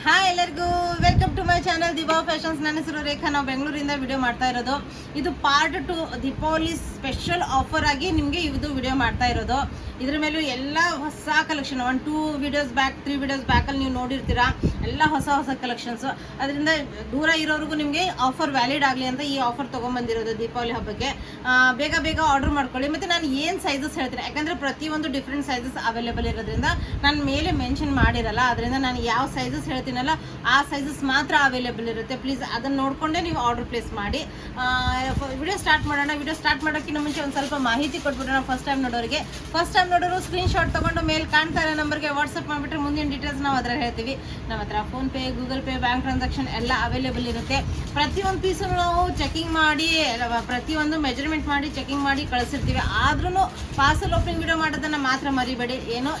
Hi ಎಲ್ಲರಿಗೂ welcome to my channel Diva Fashions. ನನ್ನ ಹೆಸರು ರೇಖಾ. ನಾವು ಬೆಂಗಳೂರಿಂದ ವಿಡಿಯೋ ಮಾಡ್ತಾ ಇರೋದು. ಇದು ಪಾರ್ಟ್ 2 ದೀಪಾವಳಿ ಸ್ಪೆಷಲ್ ಆಫರ್ ಆಗಿ ನಿಮಗೆ ಇದು ವಿಡಿಯೋ ಮಾಡ್ತಾ ಇರೋದು. ಇದ್ರ ಮೇಲೂ ಎಲ್ಲ ಹೊಸ ಕಲೆಕ್ಷನ್ 1-2 ವಿಡಿಯೋಸ್ ಬ್ಯಾಕ್ 3 ವಿಡಿಯೋಸ್ ಬ್ಯಾಕಲ್ಲಿ ನೀವು ನೋಡಿರ್ತೀರಾ. ಎಲ್ಲ ಹೊಸ ಕಲೆಕ್ಷನ್ಸ್. ಅದರಿಂದ ದೂರ ಇರೋರಿಗೂ ನಿಮಗೆ ಆಫರ್ ವ್ಯಾಲಿಡ್ ಆಗಲಿ ಅಂತ ಈ ಆಫರ್ ತೊಗೊಂಬಂದಿರೋದು ದೀಪಾವಳಿ ಹಬ್ಬಕ್ಕೆ. ಬೇಗ ಆರ್ಡರ್ ಮಾಡ್ಕೊಳ್ಳಿ. ಮತ್ತು ನಾನು ಏನು ಸೈಜಸ್ ಹೇಳ್ತೀನಿ, ಯಾಕಂದರೆ ಪ್ರತಿಯೊಂದು ಡಿಫ್ರೆಂಟ್ ಸೈಜಸ್ ಅವೈಲೇಬಲ್ ಇರೋದ್ರಿಂದ ನಾನು ಮೇಲೆ ಮೆನ್ಷನ್ ಮಾಡಿರಲ್ಲ. ಅದರಿಂದ ನಾನು ಯಾವ ಸೈಜಸ್ ಹೇಳ್ತೀನಲ್ಲ ಆ ಸೈಜಸ್ ಮಾತ್ರ ಅವೈಲೇಬಲ್ ಇರುತ್ತೆ. ಪ್ಲೀಸ್ ಅದನ್ನು ನೋಡಿಕೊಂಡೇ ನೀವು ಆರ್ಡರ್ ಪ್ಲೇಸ್ ಮಾಡಿ. ವಿಡಿಯೋ ಸ್ಟಾರ್ಟ್ ಮಾಡೋಣ. ವಿಡಿಯೋ ಸ್ಟಾರ್ಟ್ ಮಾಡೋಕ್ಕಿಂತ ಮುಂಚೆ ಒಂದು ಸ್ವಲ್ಪ ಮಾಹಿತಿ ಕೊಟ್ಬಿಡೋಣ. ಫಸ್ಟ್ ಟೈಮ್ ನೋಡೋರು ಸ್ಕ್ರೀನ್ ಶಾಟ್ ತೊಗೊಂಡು ಮೇಲೆ ಕಾಣ್ತಾ ಇರೋ ನಂಬರ್ಗೆ ವಾಟ್ಸಪ್ ಮಾಡಿಬಿಟ್ರೆ ಮುಂದಿನ ಡೀಟೇಲ್ಸ್ ನಾವು ಅದರಲ್ಲಿ ಹೇಳ್ತೀವಿ. ನಮ್ಮ ಹತ್ರ PhonePe, Google pay, bank transaction ಎಲ್ಲ ಅವೈಲೇಬಲ್ ಇರುತ್ತೆ. ಪ್ರತಿಯೊಂದು ಪೀಸು ನಾವು ಚೆಕಿಂಗ್ ಮಾಡಿ, ಪ್ರತಿಯೊಂದು ಮೆಜರ್ಮೆಂಟ್ ಮಾಡಿ ಚೆಕಿಂಗ್ ಮಾಡಿ ಕಳಿಸಿರ್ತೀವಿ. ಆದ್ರೂ ಪಾರ್ಸಲ್ ಓಪನಿಂಗ್ ವಿಡಿಯೋ ಮಾಡೋದನ್ನು ಮಾತ್ರ ಮರಿಬೇಡಿ. ಏನೋ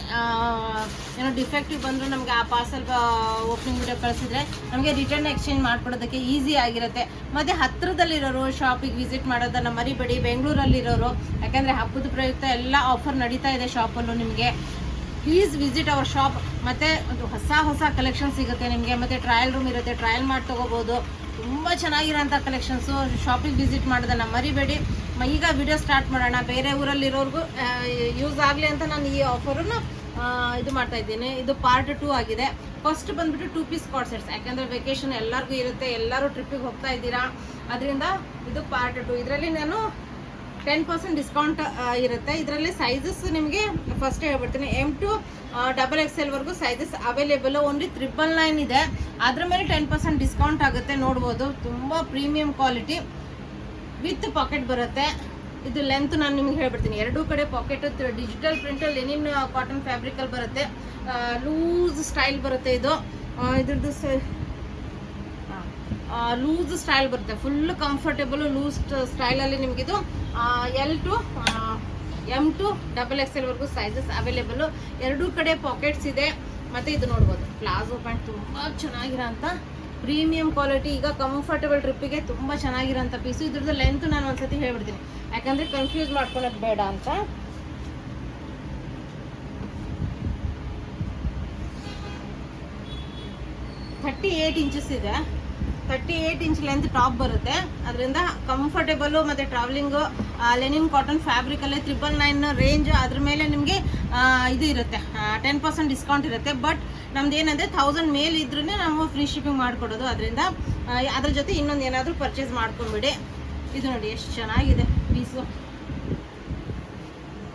ಡಿಫೆಕ್ಟಿವ್ ಬಂದರೂ ನಮಗೆ ಆ ಪಾರ್ಸಲ್ ಓಪನಿಂಗ್ ವಿಡಿಯೋ ಕಳಿಸಿದ್ರೆ ನಮಗೆ ರಿಟರ್ನ್ ಎಕ್ಸ್ಚೇಂಜ್ ಮಾಡ್ಕೊಡೋದಕ್ಕೆ ಈಸಿ ಆಗಿರುತ್ತೆ. ಮತ್ತು ಹತ್ತಿರದಲ್ಲಿರೋರು ಶಾಪಿಗೆ ವಿಸಿಟ್ ಮಾಡೋದನ್ನು ಮರಿಬೇಡಿ. ಬೆಂಗಳೂರಲ್ಲಿರೋರು, ಯಾಕಂದರೆ ಹಬ್ಬದ ಪ್ರಯುಕ್ತ ಎಲ್ಲ ಆಫರ್ ನಡೀತಾ ಇದೆ ಶಾಪಲ್ಲೂ. ನಿಮಗೆ ಪ್ಲೀಸ್ ವಿಸಿಟ್ ಅವರ್ ಶಾಪ್. ಮತ್ತು ಹೊಸ ಕಲೆಕ್ಷನ್ ಸಿಗುತ್ತೆ ನಿಮಗೆ. ಮತ್ತು ಟ್ರಯಲ್ ರೂಮ್ ಇರುತ್ತೆ, ಟ್ರಯಲ್ ಮಾಡಿ ತೊಗೋಬೋದು. ತುಂಬ ಚೆನ್ನಾಗಿರೋಂಥ ಕಲೆಕ್ಷನ್ಸು. ಶಾಪಿಗೆ ವಿಸಿಟ್ ಮಾಡೋದನ್ನು ಮರಿಬೇಡಿ. ಈಗ ವಿಡಿಯೋ ಸ್ಟಾರ್ಟ್ ಮಾಡೋಣ. ಬೇರೆ ಊರಲ್ಲಿರೋರ್ಗೂ ಯೂಸ್ ಆಗಲಿ ಅಂತ ನಾನು ಈ ಆಫರನ್ನು ಇದು ಮಾಡ್ತಾ ಇದ್ದೀನಿ. ಇದು ಪಾರ್ಟ್ 2 ಆಗಿದೆ. ಫಸ್ಟ್ ಬಂದ್ಬಿಟ್ಟು 2 ಪೀಸ್ ಕಾರ್ಡ್ ಸೆಟ್ಸ್. ಯಾಕಂದರೆ ವೆಕೇಷನ್ ಎಲ್ಲರಿಗೂ ಇರುತ್ತೆ, ಎಲ್ಲರೂ ಟ್ರಿಪ್ಪಿಗೆ ಹೋಗ್ತಾ ಇದ್ದೀರಾ. ಅದರಿಂದ ಇದು ಪಾರ್ಟ್ 2. ಇದರಲ್ಲಿ ನಾನು 10% ಡಿಸ್ಕೌಂಟ್ ಇರುತ್ತೆ. ಇದರಲ್ಲಿ ಸೈಜಸ್ ನಿಮಗೆ ಫಸ್ಟ್ ಹೇಳ್ಬಿಡ್ತೀನಿ. M2 XXL ವರೆಗೂ ಸೈಜಸ್ ಅವೈಲೇಬಲ್. ಓನ್ಲಿ 999 ಇದೆ. ಅದ್ರ ಮೇಲೆ 10% ಡಿಸ್ಕೌಂಟ್ ಆಗುತ್ತೆ. ನೋಡ್ಬೋದು, ತುಂಬ ಪ್ರೀಮಿಯಂ ಕ್ವಾಲಿಟಿ ವಿತ್ ಪಾಕೆಟ್ ಬರುತ್ತೆ. ಇದು ಲೆಂತ್ ನಾನು ನಿಮ್ಗೆ ಹೇಳ್ಬಿಡ್ತೀನಿ. ಎರಡೂ ಕಡೆ pocket, digital print linen cotton ಫ್ಯಾಬ್ರಿಕಲ್ಲಿ ಬರುತ್ತೆ. ಲೂಸ್ ಸ್ಟೈಲ್ ಬರುತ್ತೆ. ಇದ್ರದ್ದು ಲೂಸ್ ಸ್ಟೈಲ್ ಬರುತ್ತೆ. ಫುಲ್ ಕಂಫರ್ಟೇಬಲ್ ಲೂಸ್ ಸ್ಟೈಲಲ್ಲಿ ನಿಮಗಿದು M2 XXL ವರೆಗೂ ಸೈಜಸ್ ಅವೈಲೇಬಲ್. ಎರಡೂ ಕಡೆ ಪಾಕೆಟ್ಸ್ ಇದೆ. ಮತ್ತು ಇದು ನೋಡ್ಬೋದು, ಪ್ಲಾಜೋ ಪ್ಯಾಂಟ್ ತುಂಬ ಚೆನ್ನಾಗಿರೋ ಅಂಥ ಪ್ರೀಮಿಯಂ ಕ್ವಾಲಿಟಿ. ಈಗ ಕಂಫರ್ಟೇಬಲ್ ಟ್ರಿಪ್ಪಿಗೆ ತುಂಬ ಚೆನ್ನಾಗಿರೋಂಥ ಪೀಸು. ಇದ್ರದ್ದು ಲೆಂತ್ ನಾನು ಒಂದ್ಸತಿ ಹೇಳ್ಬಿಡ್ತೀನಿ, ಯಾಕಂದರೆ ಕನ್ಫ್ಯೂಸ್ ಮಾಡ್ಕೊಳ್ಳೋದು ಬೇಡ ಅಂತ. ಥರ್ಟಿ 8 ಇಂಚಸ್ ಇದೆ. 38 ಇಂಚ್ ಲೆಂತ್ ಟಾಪ್ ಬರುತ್ತೆ. ಅದರಿಂದ ಕಂಫರ್ಟೇಬಲು. ಮತ್ತು ಟ್ರಾವೆಲಿಂಗು ಲೆನಿನ್ ಕಾಟನ್ ಫ್ಯಾಬ್ರಿಕಲ್ಲೇ 999 ರೇಂಜ್. ಅದ್ರ ಮೇಲೆ ನಿಮಗೆ ಇದು ಇರುತ್ತೆ, 10% ಡಿಸ್ಕೌಂಟ್ ಇರುತ್ತೆ. ಬಟ್ ನಮ್ದು ಏನಂದರೆ 1000 ಮೇಲೆ ಇದ್ರೂ ನಾವು ಫ್ರೀ ಶಿಪ್ಪಿಂಗ್ ಮಾಡಿಕೊಡೋದು. ಅದರಿಂದ ಅದ್ರ ಜೊತೆ ಇನ್ನೊಂದು ಏನಾದರೂ ಪರ್ಚೇಸ್ ಮಾಡ್ಕೊಂಬಿಡಿ. ಇದು ನೋಡಿ ಎಷ್ಟು ಚೆನ್ನಾಗಿದೆ ಪೀಸು.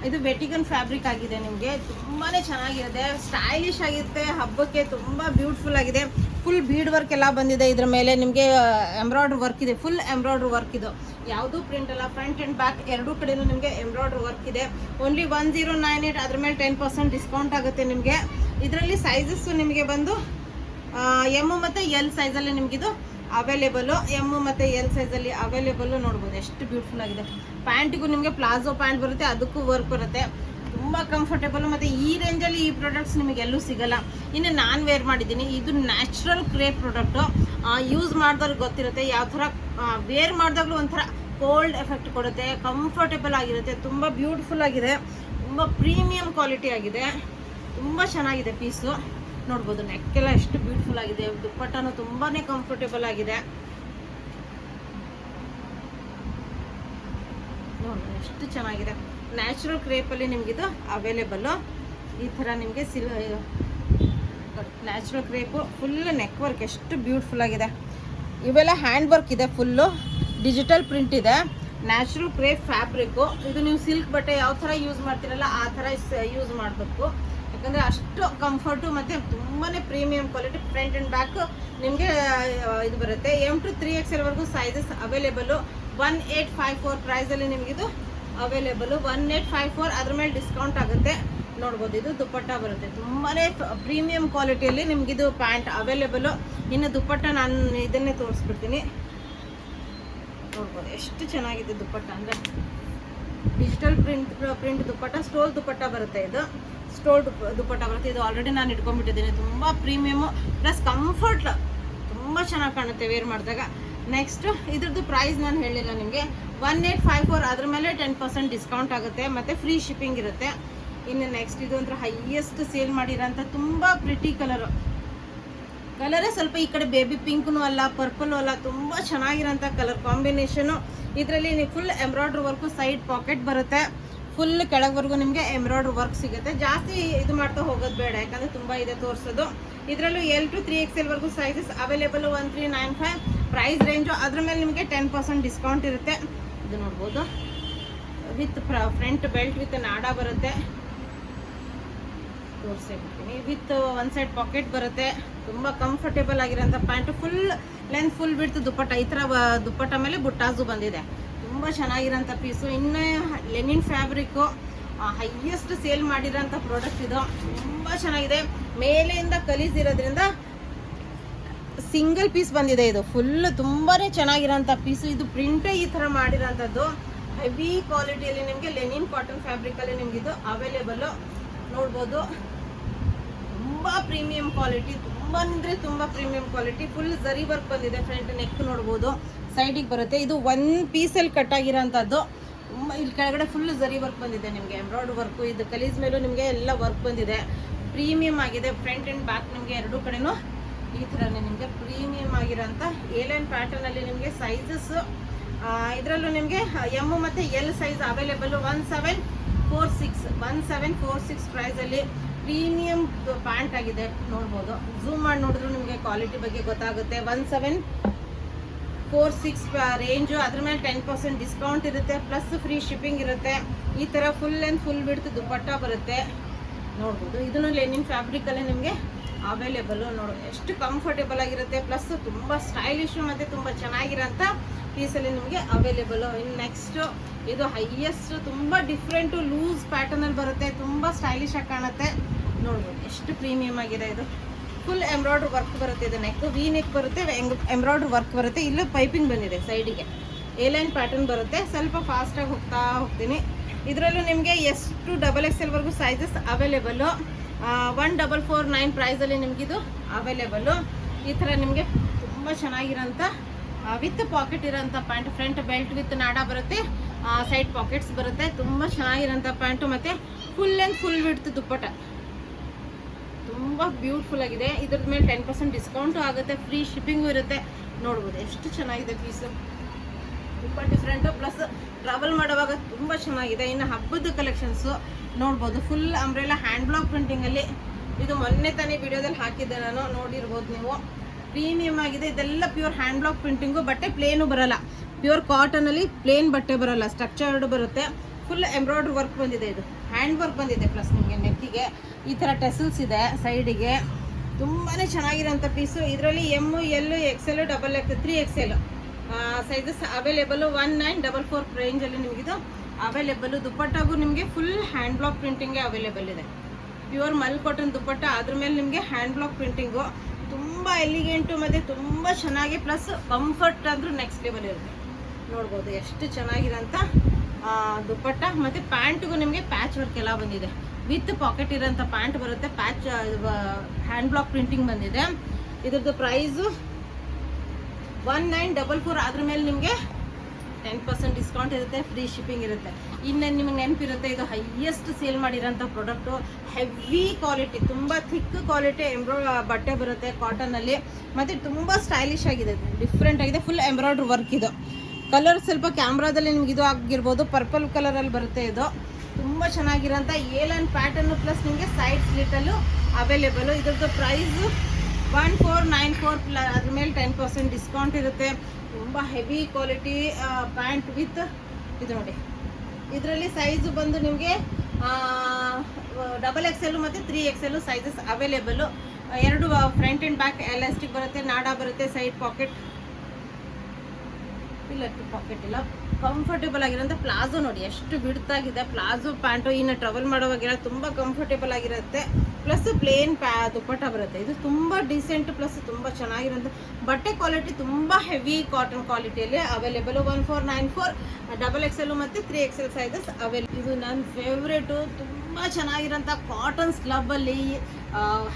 ಇದು ವೆಟಿಗನ್ ಫ್ಯಾಬ್ರಿಕ್ ಆಗಿದೆ. ನಿಮಗೆ ತುಂಬಾ ಚೆನ್ನಾಗಿರುತ್ತೆ, ಸ್ಟೈಲಿಶ್ ಆಗಿರುತ್ತೆ. ಹಬ್ಬಕ್ಕೆ ತುಂಬ ಬ್ಯೂಟಿಫುಲ್ ಆಗಿದೆ. ಫುಲ್ ಬೀಡ್ ವರ್ಕ್ ಎಲ್ಲ ಬಂದಿದೆ. ಇದ್ರ ಮೇಲೆ ನಿಮಗೆ ಎಂಬ್ರಾಯ್ಡ್ರಿ ವರ್ಕ್ ಇದೆ. ಫುಲ್ ಎಂಬ್ರಾಯ್ಡ್ರಿ ವರ್ಕ್ ಇದು, ಯಾವುದೂ ಪ್ರಿಂಟ್ ಅಲ್ಲ. ಫ್ರಂಟ್ ಆ್ಯಂಡ್ ಬ್ಯಾಕ್ ಎರಡೂ ಕಡೆಯೂ ನಿಮಗೆ ಎಂಬ್ರಾಯ್ಡ್ರಿ ವರ್ಕ್ ಇದೆ. ಓನ್ಲಿ 1098. ಅದ್ರ ಮೇಲೆ 10% ಡಿಸ್ಕೌಂಟ್ ಆಗುತ್ತೆ ನಿಮಗೆ. ಇದರಲ್ಲಿ ಸೈಜಸ್ಸು ನಿಮಗೆ ಬಂದು M ಮತ್ತು L ಸೈಜಲ್ಲಿ ನಿಮಗಿದು ಅವೈಲೇಬಲು. M ಮತ್ತು L ಸೈಜಲ್ಲಿ ಅವೈಲೇಬಲ್ಲು. ನೋಡ್ಬೋದು ಎಷ್ಟು ಬ್ಯೂಟಿಫುಲ್ ಆಗಿದೆ. ಪ್ಯಾಂಟಿಗೂ ನಿಮಗೆ ಪ್ಲಾಜೋ ಪ್ಯಾಂಟ್ ಬರುತ್ತೆ, ಅದಕ್ಕೂ ವರ್ಕ್ ಬರುತ್ತೆ. ತುಂಬ ಕಂಫರ್ಟೇಬಲ್. ಮತ್ತು ಈ ರೇಂಜಲ್ಲಿ ಈ ಪ್ರಾಡಕ್ಟ್ಸ್ ನಿಮಗೆ ಎಲ್ಲೂ ಸಿಗೋಲ್ಲ. ಇನ್ನು ನಾನು ವೇರ್ ಮಾಡಿದ್ದೀನಿ. ಇದು ನ್ಯಾಚುರಲ್ ಕ್ರೇಪ್ ಪ್ರಾಡಕ್ಟು. ಯೂಸ್ ಮಾಡಿದವ್ರಿಗೆ ಗೊತ್ತಿರುತ್ತೆ ಯಾವ ಥರ ವೇರ್ ಮಾಡಿದಾಗಲೂ ಒಂಥರ ಕೋಲ್ಡ್ ಎಫೆಕ್ಟ್ ಕೊಡುತ್ತೆ. ಕಂಫರ್ಟೇಬಲ್ ಆಗಿರುತ್ತೆ. ತುಂಬ ಬ್ಯೂಟಿಫುಲ್ ಆಗಿದೆ. ತುಂಬ ಪ್ರೀಮಿಯಂ ಕ್ವಾಲಿಟಿ ಆಗಿದೆ. ತುಂಬ ಚೆನ್ನಾಗಿದೆ ಪೀಸು. ನೋಡ್ಬೋದು, ನೆಕ್ಕೆಲ್ಲ ಎಷ್ಟು ಬ್ಯೂಟಿಫುಲ್ ಆಗಿದೆ. ದುಪ್ಪಟ್ಟನೂ ತುಂಬಾ ಕಂಫರ್ಟೇಬಲ್ ಆಗಿದೆ. ನೋಡಿ ಎಷ್ಟು ಚೆನ್ನಾಗಿದೆ. ನ್ಯಾಚುರಲ್ ಕ್ರೇಪಲ್ಲಿ ನಿಮಗಿದು ಅವೈಲೇಬಲ್ಲು. ಈ ಥರ ನಿಮಗೆ natural crepe full neck work ಎಷ್ಟು ಬ್ಯೂಟಿಫುಲ್ ಆಗಿದೆ. ಇವೆಲ್ಲ ಹ್ಯಾಂಡ್ ವರ್ಕ್ ಇದೆ. ಫುಲ್ಲು ಡಿಜಿಟಲ್ ಪ್ರಿಂಟ್ ಇದೆ. Natural crepe fabric. ಇದು ನೀವು ಸಿಲ್ಕ್ ಬಟ್ಟೆ ಯಾವ ಥರ ಯೂಸ್ ಮಾಡ್ತೀರಲ್ಲ ಆ ಥರ ಯೂಸ್ ಮಾಡಬೇಕು. ಯಾಕಂದರೆ ಅಷ್ಟು ಕಂಫರ್ಟು ಮತ್ತು ತುಂಬಾ premium quality. Front and back ನಿಮಗೆ ಇದು ಬರುತ್ತೆ. M2 3XL ವರೆಗೂ ಸೈಜಸ್ ಅವೈಲೇಬಲು. 1854 ಪ್ರೈಸಲ್ಲಿ ನಿಮಗಿದು ಅವೈಲೇಬಲು. 1854. ಅದ್ರ ಮೇಲೆ ಡಿಸ್ಕೌಂಟ್ ಆಗುತ್ತೆ. ನೋಡ್ಬೋದು, ಇದು ದುಪ್ಪಟ್ಟ ಬರುತ್ತೆ. ತುಂಬಾ ಪ್ರೀಮಿಯಂ ಕ್ವಾಲಿಟಿಯಲ್ಲಿ ನಿಮಗಿದು ಪ್ಯಾಂಟ್ ಅವೈಲೇಬಲು. ಇನ್ನು ದುಪ್ಪಟ್ಟ ನಾನು ಇದನ್ನೇ ತೋರಿಸ್ಬಿಡ್ತೀನಿ. ನೋಡ್ಬೋದು ಎಷ್ಟು ಚೆನ್ನಾಗಿದೆ ದುಪ್ಪಟ್ಟ. ಅಂದರೆ ಡಿಜಿಟಲ್ ಪ್ರಿಂಟ್ ದುಪ್ಪಟ್ಟ, ಸ್ಟೋಲ್ ದುಪ್ಪಟ್ಟ ಬರುತ್ತೆ. ಇದು ಸ್ಟೋಲ್ ದುಪ್ಪಟ್ಟ ಬರುತ್ತೆ. ಇದು ಆಲ್ರೆಡಿ ನಾನು ಇಟ್ಕೊಂಡ್ಬಿಟ್ಟಿದ್ದೀನಿ. ತುಂಬ ಪ್ರೀಮಿಯಮು ಪ್ಲಸ್ ಕಂಫರ್ಟ್. ತುಂಬ ಚೆನ್ನಾಗಿ ಕಾಣುತ್ತೆ ವೇರ್ ಮಾಡಿದಾಗ. ನೆಕ್ಸ್ಟ್ ಇದ್ರದ್ದು ಪ್ರೈಸ್ ನಾನು ಹೇಳಿಲ್ಲ ನಿಮಗೆ. 1854. ಅದ್ರ ಮೇಲೆ 10% ಡಿಸ್ಕೌಂಟ್ ಆಗುತ್ತೆ. ಮತ್ತು ಫ್ರೀ ಶಿಪ್ಪಿಂಗ್ ಇರುತ್ತೆ. ಇನ್ನು ನೆಕ್ಸ್ಟ್ ಇದು ಒಂಥರ ಹೈಯೆಸ್ಟ್ ಸೇಲ್ ಮಾಡಿರೋಂಥ ತುಂಬ ಪ್ರಿಟಿ ಕಲರು. ಕಲರೇ ಸ್ವಲ್ಪ ಈ ಕಡೆ ಬೇಬಿ ಪಿಂಕ್ನು ಅಲ್ಲ, ಪರ್ಪಲ್ ಅಲ್ಲ, ತುಂಬ ಚೆನ್ನಾಗಿರೋಂಥ ಕಲರ್ ಕಾಂಬಿನೇಷನು. ಇದರಲ್ಲಿ ನೀವು full embroidery work, side packet ಬರುತ್ತೆ, ಫುಲ್ ಕೆಳಗವರೆಗೂ ನಿಮಗೆ ಎಂಬ್ರಾಯ್ಡ್ರಿ ವರ್ಕ್ ಸಿಗುತ್ತೆ. ಜಾಸ್ತಿ ಇದು ಮಾಡ್ತಾ ಹೋಗೋದು ಬೇಡ, ಯಾಕಂದರೆ ತುಂಬ ಇದೆ ತೋರಿಸೋದು. ಇದರಲ್ಲೂ L to 3XL ವರೆಗೂ ಸೈಜಸ್ ಅವೈಲೇಬಲ್. 1395 price range. ಅದ್ರ ಮೇಲೆ ನಿಮಗೆ 10% ಡಿಸ್ಕೌಂಟ್ ಇರುತ್ತೆ. ಇದು ನೋಡ್ಬೋದು, with front belt with NADA ಬರುತ್ತೆ, ತೋರಿಸ್ಬಿಡ್ತೀನಿ. ವಿತ್ ಒನ್ ಸೈಡ್ ಪಾಕೆಟ್ ಬರುತ್ತೆ, ತುಂಬ ಕಂಫರ್ಟೇಬಲ್ ಆಗಿರೋಂಥ ಪ್ಯಾಂಟು. ಫುಲ್ ಲೆಂತ್ ಫುಲ್ ಬಿಡ್ತು ದುಪ್ಪಟ್ಟ, ಈ ಥರ ದುಪ್ಪಟ್ಟ ಮೇಲೆ ಬುಟ್ಟಾಸು ಬಂದಿದೆ. ತುಂಬ ಚೆನ್ನಾಗಿರೋಂಥ ಪೀಸು. ಇನ್ನು ಲೆನಿನ್ ಫ್ಯಾಬ್ರಿಕ್ಕು ಹೈಯೆಸ್ಟ್ ಸೇಲ್ ಮಾಡಿರೋಂಥ ಪ್ರಾಡಕ್ಟ್ ಇದು. ತುಂಬ ಚೆನ್ನಾಗಿದೆ. ಮೇಲೆಯಿಂದ ಕಲೀಸಿರೋದ್ರಿಂದ ಸಿಂಗಲ್ ಪೀಸ್ ಬಂದಿದೆ. ಇದು ಫುಲ್ ತುಂಬಾ ಚೆನ್ನಾಗಿರೋಂಥ ಪೀಸು. ಇದು ಪ್ರಿಂಟೇ ಈ ಥರ ಮಾಡಿರೋಂಥದ್ದು. ಹೆವಿ ಕ್ವಾಲಿಟಿಯಲ್ಲಿ ನಿಮಗೆ ಲೆನಿನ್ ಕಾಟನ್ ಫ್ಯಾಬ್ರಿಕಲ್ಲಿ ನಿಮ್ಗೆ ಇದು ಅವೈಲೇಬಲ್ಲು. ನೋಡ್ಬೋದು, ತುಂಬ ಪ್ರೀಮಿಯಂ ಕ್ವಾಲಿಟಿ, ತುಂಬ ಅಂದರೆ ತುಂಬ ಪ್ರೀಮಿಯಂ ಕ್ವಾಲಿಟಿ. ಫುಲ್ ಝರಿ ವರ್ಕ್ ಬಂದಿದೆ. ಫ್ರಂಟ್ ನೆಕ್ ನೋಡ್ಬೋದು, ಸೈಡಿಗೆ ಬರುತ್ತೆ. ಇದು ಒಂದು ಪೀಸಲ್ಲಿ ಕಟ್ ಆಗಿರೋಂಥದ್ದು. ತುಂಬ ಇಲ್ಲಿ ಕೆಳಗಡೆ ಫುಲ್ ಝರಿ ವರ್ಕ್ ಬಂದಿದೆ ನಿಮಗೆ, ಎಂಬ್ರಾಯ್ಡ್ರಿ ವರ್ಕು. ಇದು ಕಲೀಸ್ ಮೇಲೂ ನಿಮಗೆ ಎಲ್ಲ ವರ್ಕ್ ಬಂದಿದೆ. ಪ್ರೀಮಿಯಂ ಆಗಿದೆ. ಫ್ರಂಟ್ ಆ್ಯಂಡ್ ಬ್ಯಾಕ್ ನಿಮಗೆ ಎರಡೂ ಕಡೆನೂ ಈ ಥರನೇ ನಿಮಗೆ ಪ್ರೀಮಿಯಂ ಆಗಿರೋಂಥ ಏಲೈನ್ ಪ್ಯಾಟರ್ನಲ್ಲಿ ನಿಮಗೆ ಸೈಜಸ್. ಇದರಲ್ಲೂ ನಿಮಗೆ ಎಮ್ ಮತ್ತು ಎಲ್ ಸೈಜ್ ಅವೈಲೇಬಲ್. 1746 ಪ್ರೈಸಲ್ಲಿ ಪ್ರೀಮಿಯಂ ಪ್ಯಾಂಟ್ ಆಗಿದೆ. ನೋಡ್ಬೋದು, ಝೂಮ್ ಮಾಡಿ ನೋಡಿದ್ರು ನಿಮಗೆ ಕ್ವಾಲಿಟಿ ಬಗ್ಗೆ ಗೊತ್ತಾಗುತ್ತೆ. 1746 ರೇಂಜು. ಅದ್ರ ಮೇಲೆ 10% ಡಿಸ್ಕೌಂಟ್ ಇರುತ್ತೆ, ಪ್ಲಸ್ ಫ್ರೀ ಶಿಪ್ಪಿಂಗ್ ಇರುತ್ತೆ. ಈ ಥರ ಫುಲ್ ಆ್ಯಂಡ್ ಫುಲ್ ಬಿಡ್ತು ದುಪ್ಪಟ್ಟ ಬರುತ್ತೆ. ನೋಡ್ಬೋದು, ಇದನ್ನು ಲೆನಿನ್ ಫ್ಯಾಬ್ರಿಕಲ್ಲೇ ನಿಮಗೆ ಅವೈಲೇಬಲ್ಲು. ನೋಡಿ ಎಷ್ಟು ಕಂಫರ್ಟೇಬಲ್ ಆಗಿರುತ್ತೆ, ಪ್ಲಸ್ ತುಂಬ ಸ್ಟೈಲಿಶು ಮತ್ತು ತುಂಬ ಚೆನ್ನಾಗಿರೋಂಥ ಪೀಸಲ್ಲಿ ನಿಮಗೆ ಅವೈಲೇಬಲ್ಲು. ಇನ್ನು ನೆಕ್ಸ್ಟು ಇದು ಹೈಯೆಸ್ಟ್, ತುಂಬ ಡಿಫ್ರೆಂಟು ಲೂಸ್ ಪ್ಯಾಟರ್ನಲ್ಲಿ ಬರುತ್ತೆ, ತುಂಬ ಸ್ಟೈಲಿಶ್ ಆಗಿ ಕಾಣುತ್ತೆ. ನೋಡ್ಬೋದು ಎಷ್ಟು ಪ್ರೀಮಿಯಮ್ ಆಗಿದೆ. ಇದು ಫುಲ್ ಎಂಬ್ರಾಯ್ಡ್ರಿ ವರ್ಕ್ ಬರುತ್ತೆ. ಇದು ನೆಕ್ ವಿ ನೆಕ್ ಬರುತ್ತೆ, ಎಂಬ್ರಾಯ್ಡ್ರಿ ವರ್ಕ್ ಬರುತ್ತೆ. ಇಲ್ಲೂ ಪೈಪಿಂಗ್ ಬಂದಿದೆ ಸೈಡಿಗೆ, ಏಲೈನ್ ಪ್ಯಾಟರ್ನ್ ಬರುತ್ತೆ. ಸ್ವಲ್ಪ ಫಾಸ್ಟಾಗಿ ಹೋಗ್ತೀನಿ. ಇದರಲ್ಲೂ ನಿಮಗೆ S to XXL ವರೆಗೂ ಸೈಜಸ್ ಅವೈಲೇಬಲ್ಲು. 1449 ಪ್ರೈಸಲ್ಲಿ ನಿಮಗಿದು ಅವೈಲೇಬಲ್ಲು. ಈ ಥರ ನಿಮಗೆ ತುಂಬ ಚೆನ್ನಾಗಿರೋಂಥ ವಿತ್ ಪಾಕೆಟ್ ಇರೋಂಥ pant. Front belt with NADA ಬರುತ್ತೆ, ಸೈಡ್ ಪಾಕೆಟ್ಸ್ ಬರುತ್ತೆ. ತುಂಬ ಚೆನ್ನಾಗಿರೋಂಥ ಪ್ಯಾಂಟು ಮತ್ತು ಫುಲ್ ಆ್ಯಂಡ್ ಫುಲ್ ವಿಡ್ತ್ ದುಪ್ಪಟ್ಟ. ತುಂಬ ಬ್ಯೂಟಿಫುಲ್ ಆಗಿದೆ. ಇದ್ರ ಮೇಲೆ 10% ಡಿಸ್ಕೌಂಟು ಆಗುತ್ತೆ, ಫ್ರೀ ಶಿಪ್ಪಿಂಗು ಇರುತ್ತೆ. ನೋಡ್ಬೋದು ಎಷ್ಟು ಚೆನ್ನಾಗಿದೆ ಪೀಸು, ತುಂಬ ಡಿಫ್ರೆಂಟು. ಪ್ಲಸ್ ಟ್ರಾವೆಲ್ ಮಾಡುವಾಗ ತುಂಬ ಚೆನ್ನಾಗಿದೆ. ಇನ್ನು ಹಬ್ಬದ ಕಲೆಕ್ಷನ್ಸು ನೋಡ್ಬೋದು. ಫುಲ್ ಅಂಬ್ರೆಲಾ ಹ್ಯಾಂಡ್ ಬ್ಲಾಕ್ ಪ್ರಿಂಟಿಂಗಲ್ಲಿ. ಇದು ಮೊನ್ನೆ ತಾನೇ ವಿಡಿಯೋದಲ್ಲಿ ಹಾಕಿದ್ದೆ ನಾನು, ನೋಡಿರ್ಬೋದು ನೀವು. ಪ್ರೀಮಿಯಮ್ ಆಗಿದೆ. ಇದೆಲ್ಲ ಪ್ಯೂರ್ ಹ್ಯಾಂಡ್ ಬ್ಲಾಕ್ ಪ್ರಿಂಟಿಂಗು. ಬಟ್ಟೆ ಪ್ಲೇನು ಬರೋಲ್ಲ, ಪ್ಯೂರ್ ಕಾಟನಲ್ಲಿ ಪ್ಲೇನ್ ಬಟ್ಟೆ ಬರೋಲ್ಲ, ಸ್ಟ್ರಕ್ಚರ್ಡ್ ಬರುತ್ತೆ. ಫುಲ್ ಎಂಬ್ರಾಯ್ಡ್ರಿ ವರ್ಕ್ ಬಂದಿದೆ. ಇದು ಹ್ಯಾಂಡ್ ವರ್ಕ್ ಬಂದಿದೆ. ಪ್ಲಸ್ ನಿಮಗೆ ನೆಕ್ಕಿಗೆ ಈ ಥರ ಟೆಸಲ್ಸ್ ಇದೆ ಸೈಡಿಗೆ. ತುಂಬಾ ಚೆನ್ನಾಗಿರೋಂಥ ಪೀಸು. ಇದರಲ್ಲಿ M L XL XXL sizes available. 1944 ರೇಂಜಲ್ಲಿ ನಿಮಗಿದು ಅವೈಲೇಬಲ್ಲು. ದುಪ್ಪಟ್ಟಾಗೂ ನಿಮಗೆ ಫುಲ್ ಹ್ಯಾಂಡ್ ಬ್ಲಾಕ್ ಪ್ರಿಂಟಿಂಗೇ ಅವೈಲೇಬಲ್ ಇದೆ. ಪ್ಯೂರ್ ಮಲ್ ಕಾಟನ್ ದುಪ್ಪಟ್ಟ, ಅದ್ರ ಮೇಲೆ ನಿಮಗೆ ಹ್ಯಾಂಡ್ ಬ್ಲಾಕ್ ಪ್ರಿಂಟಿಂಗು. ತುಂಬ ಎಲಿಗೆಂಟು ಮತ್ತು ತುಂಬ ಚೆನ್ನಾಗಿ, ಪ್ಲಸ್ ಕಂಫರ್ಟ್ ಅಂದರೂ ನೆಕ್ಸ್ಟ್ ಲೆವೆಲ್ ಇರುತ್ತೆ. ನೋಡ್ಬೋದು ಎಷ್ಟು ಚೆನ್ನಾಗಿರೋಂಥ ದುಪ್ಪಟ್ಟ. ಮತ್ತು ಪ್ಯಾಂಟಿಗೂ ನಿಮಗೆ ಪ್ಯಾಚ್ ವರ್ಕ್ ಎಲ್ಲ ಬಂದಿದೆ. ವಿತ್ ಪಾಕೆಟ್ ಇರೋಂಥ ಪ್ಯಾಂಟ್ ಬರುತ್ತೆ. ಪ್ಯಾಚ್ ಹ್ಯಾಂಡ್ ಬ್ಲಾಕ್ ಪ್ರಿಂಟಿಂಗ್ ಬಂದಿದೆ. ಇದ್ರದ್ದು ಪ್ರೈಸು 1944. ಅದ್ರ ಮೇಲೆ ನಿಮಗೆ 10% ಡಿಸ್ಕೌಂಟ್ ಇರುತ್ತೆ, ಫ್ರೀ ಶಿಪ್ಪಿಂಗ್ ಇರುತ್ತೆ. ಇನ್ನು ನಿಮಗೆ ನೆನಪಿರುತ್ತೆ, ಇದು ಹೈಯೆಸ್ಟ್ ಸೇಲ್ ಮಾಡಿರೋಂಥ ಪ್ರಾಡಕ್ಟು. ಹೆವಿ ಕ್ವಾಲಿಟಿ, ತುಂಬ ಥಿಕ್ ಕ್ವಾಲಿಟಿ ಬಟ್ಟೆ ಬರುತ್ತೆ ಕಾಟನಲ್ಲಿ. ಮತ್ತು ತುಂಬ ಸ್ಟೈಲಿಶ್ ಆಗಿದೆ, ಡಿಫ್ರೆಂಟ್ ಆಗಿದೆ. Full embroidery work. ಇದು ಕಲರ್ ಸ್ವಲ್ಪ ಕ್ಯಾಮ್ರಾದಲ್ಲಿ ನಿಮ್ಗೆ ಇದು ಆಗಿರ್ಬೋದು, ಪರ್ಪಲ್ ಕಲರಲ್ಲಿ ಬರುತ್ತೆ. ಇದು ತುಂಬ ಚೆನ್ನಾಗಿರೋಂಥ ಏಲೈನ್ ಪ್ಯಾಟರ್ನು, ಪ್ಲಸ್ ನಿಮಗೆ ಸೈಡ್ ಸ್ಲಿಟಲ್ಲೂ ಅವೈಲೇಬಲು. ಇದ್ರದ್ದು ಪ್ರೈಸು 1494. ಅದ್ರ ಮೇಲೆ 10% ಡಿಸ್ಕೌಂಟ್ ಇರುತ್ತೆ. ತುಂಬ ಹೆವಿ ಕ್ವಾಲಿಟಿ ಪ್ಯಾಂಟ್ ವಿತ್ ಇದು ನೋಡಿ. ಇದರಲ್ಲಿ ಸೈಜು ಬಂದು ನಿಮಗೆ XXL ಮತ್ತು 3XL ಸೈಜಸ್ ಅವೈಲೇಬಲ್ಲು. ಎರಡು ಫ್ರಂಟ್ ಆ್ಯಂಡ್ ಬ್ಯಾಕ್ ಎಲಾಸ್ಟಿಕ್ ಬರುತ್ತೆ, ನಾಡಾ ಬರುತ್ತೆ, ಸೈಡ್ ಪಾಕೆಟ್ ಇಲ್ಲ, ಪಾಕೆಟ್ ಇಲ್ಲ. ಕಂಫರ್ಟೇಬಲ್ ಆಗಿರೋಂಥ ಪ್ಲಾಜೋ ನೋಡಿ ಎಷ್ಟು ಬಿಡ್ತಾಗಿದೆ. ಪ್ಲಾಜೋ ಪ್ಯಾಂಟು ಇನ್ನು ಟ್ರಾವೆಲ್ ಮಾಡೋವಾಗಿರೋ ತುಂಬ ಕಂಫರ್ಟೇಬಲ್ ಆಗಿರುತ್ತೆ. ಪ್ಲಸ್ ಪ್ಲೇನ್ ದುಪ್ಪಟ್ಟ ಬರುತ್ತೆ. ಇದು ತುಂಬ ಡೀಸೆಂಟ್, ಪ್ಲಸ್ ತುಂಬ ಚೆನ್ನಾಗಿರೋಂಥ ಬಟ್ಟೆ ಕ್ವಾಲಿಟಿ. ತುಂಬ ಹೆವಿ ಕಾಟನ್ ಕ್ವಾಲಿಟಿಯಲ್ಲಿ ಅವೈಲೇಬಲು. 1494 XXL ಮತ್ತು 3XL ಸೈಜಸ್ ಅವೈಲೇಬಲ್. ಇದು ನನ್ನ ಫೇವ್ರೇಟು. ತುಂಬ ಚೆನ್ನಾಗಿರೋಂಥ ಕಾಟನ್ ಸ್ಲಬ್ಬಲ್ಲಿ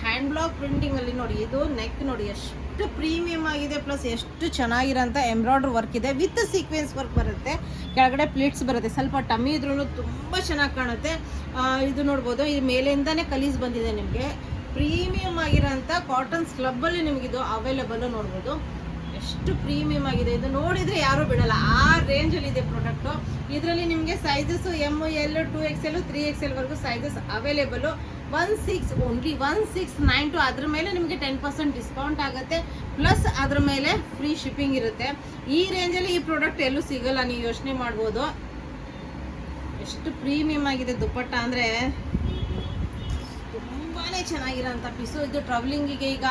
ಹ್ಯಾಂಡ್ ಬ್ಲಾಕ್ ಪ್ರಿಂಟಿಂಗಲ್ಲಿ ನೋಡಿ. ಇದು ನೆಕ್ ನೋಡಿ ಎಷ್ಟು ಪ್ರೀಮಿಯಮ್ ಆಗಿದೆ, ಪ್ಲಸ್ ಎಷ್ಟು ಚೆನ್ನಾಗಿರೋಂಥ ಎಂಬ್ರಾಯ್ಡ್ರಿ ವರ್ಕ್ ಇದೆ. ವಿತ್ ಸೀಕ್ವೆನ್ಸ್ ವರ್ಕ್ ಬರುತ್ತೆ, ಕೆಳಗಡೆ ಪ್ಲೇಟ್ಸ್ ಬರುತ್ತೆ. ಸ್ವಲ್ಪ ಟಮ್ಮಿ ಇದ್ರೂ ತುಂಬ ಚೆನ್ನಾಗಿ ಕಾಣುತ್ತೆ. ಇದು ನೋಡ್ಬೋದು, ಇದು ಮೇಲಿಂದಾನೇ ಕಲೀಸ್ ಬಂದಿದೆ ನಿಮಗೆ. ಪ್ರೀಮಿಯಮ್ ಆಗಿರೋಂಥ ಕಾಟನ್ ಸ್ಲಬ್ಬಲ್ಲಿ ನಿಮಗಿದು ಅವೈಲೇಬಲ್ ನೋಡ್ಬೋದು. ಎಷ್ಟು ಪ್ರೀಮಿಯಮ್ ಆಗಿದೆ ಇದು, ನೋಡಿದರೆ ಯಾರೂ ಬಿಡಲ್ಲ, ಆ ರೇಂಜಲ್ಲಿ ಇದೆ ಪ್ರಾಡಕ್ಟು. ಇದರಲ್ಲಿ ನಿಮಗೆ sizes M L 2XL 3XL sizes available. 1692 ಅದ್ರ ಮೇಲೆ ನಿಮಗೆ 10% ಡಿಸ್ಕೌಂಟ್ ಆಗುತ್ತೆ, ಪ್ಲಸ್ ಅದ್ರ ಮೇಲೆ ಫ್ರೀ ಶಿಪ್ಪಿಂಗ್ ಇರುತ್ತೆ. ಈ ರೇಂಜಲ್ಲಿ ಈ ಪ್ರಾಡಕ್ಟ್ ಎಲ್ಲೂ ಸಿಗಲ್ಲ, ನೀವು ಯೋಚನೆ ಮಾಡ್ಬೋದು. ಎಷ್ಟು ಪ್ರೀಮಿಯಮ್ ಆಗಿದೆ ದುಪ್ಪಟ್ಟ ಅಂದರೆ ತುಂಬಾ ಚೆನ್ನಾಗಿರೋಂಥ ಪೀಸು. ಇದು ಟ್ರಾವೆಲಿಂಗಿಗೆ ಈಗ